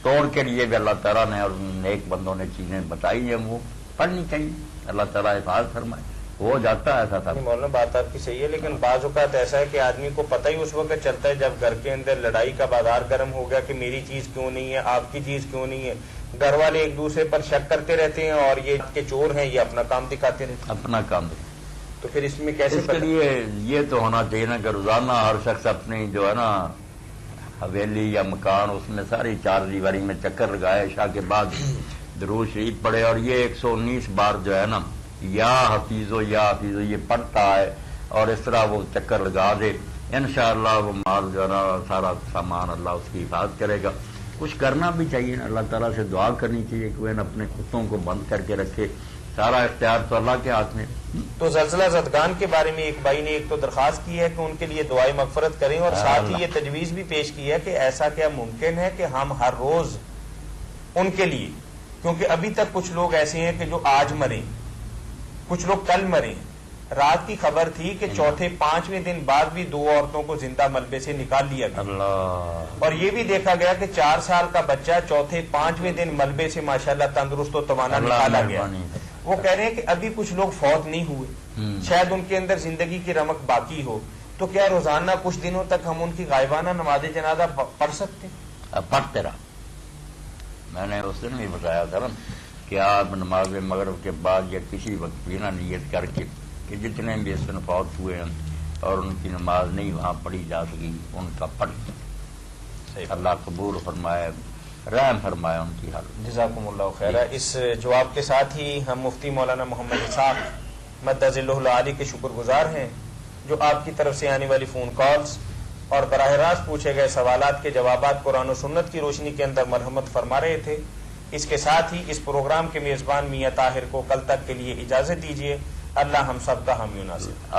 توڑ کے لیے بھی اللہ تعالیٰ نے اور نیک بندوں نے چیزیں بتائی ہیں، وہ پڑھنی چاہیے. اللہ تعالیٰ حفاظت فرمائے. ہو جاتا ہے ایسا تھا. مولانا بات آپ کی صحیح ہے، لیکن بعض اوقات ایسا ہے کہ آدمی کو پتہ ہی اس وقت چلتا ہے جب گھر کے اندر لڑائی کا بازار گرم ہو گیا کہ میری چیز کیوں نہیں ہے، آپ کی چیز کیوں نہیں ہے. گھر والے ایک دوسرے پر شک کرتے رہتے ہیں اور یہ کہ چور ہیں، یہ اپنا کام دکھاتے رہتے ہیں. اپنا کام تو پھر اس میں کیسے اس کے لیے یہ تو ہونا چاہیے نا کہ روزانہ ہر شخص اپنی جو ہے نا حویلی یا مکان، اس میں ساری 4 دیواری میں چکر لگائے، عشاء کے بعد درود شریف پڑھے، اور یہ 119 بار جو ہے نا یا حفیظو یہ پڑھتا ہے، اور اس طرح وہ چکر لگا دے، انشاءاللہ وہ مال جو ہے نا سارا سامان اللہ اس کی حفاظت کرے گا۔ کچھ کرنا بھی چاہیے نا، اللہ تعالیٰ سے دعا کرنی چاہیے کہ وہ اپنے کتوں کو بند کر کے رکھے، سارا اختیار تو اللہ کے ہاتھ میں۔ تو زلزلہ زدگان کے بارے میں ایک بھائی نے ایک تو درخواست کی ہے کہ ان کے لیے دعائیں مغفرت کریں، اور ساتھ ہی یہ تجویز بھی پیش کی ہے کہ ایسا کیا ممکن ہے کہ ہم ہر روز ان کے لیے، کیونکہ ابھی تک کچھ لوگ ایسے ہیں کہ جو آج مریں، کچھ لوگ کل مریں۔ رات کی خبر تھی کہ چوتھے 5ویں دن بعد بھی 2 عورتوں کو زندہ ملبے سے نکال لیا گیا، اللہ، اور یہ بھی دیکھا گیا کہ 4 سال کا بچہ چوتھے 5ویں دن ملبے سے ماشاءاللہ تندرست و توانا نکالا گیا۔ وہ کہہ رہے ہیں کہ ابھی کچھ لوگ فوت نہیں ہوئے، شاید ان کے اندر زندگی کی رمق باقی ہو، تو کیا روزانہ کچھ دنوں تک ہم ان کی غائبانہ نماز جنازہ پڑھ سکتے ہیں؟ پڑھتے رہا۔ میں نے اس دن بھی بتایا تھا نا کہ آپ نماز مغرب کے بعد یا کسی وقت بھی نا نیت کر کے کہ جتنے بھی اس میں فوت ہوئے ہیں اور ان کی نماز نہیں وہاں پڑھی جا سکی، ان کا پڑھ، اللہ قبول فرمائے، رحم فرمائے ان کی حالت۔ جزاکم اللہ خیر۔ اس جواب کے ساتھ ہی ہم مفتی مولانا محمد اسحاق مدہ ذلہ العالی کے شکر گزار ہیں، جو آپ کی طرف سے آنے والی فون کالز اور براہ راست پوچھے گئے سوالات کے جوابات قرآن و سنت کی روشنی کے اندر مرحمت فرما رہے تھے۔ اس کے ساتھ ہی اس پروگرام کے میزبان میاں طاہر کو کل تک کے لیے اجازت دیجیے۔ اللہ ہم سب کا حامی و ناصر۔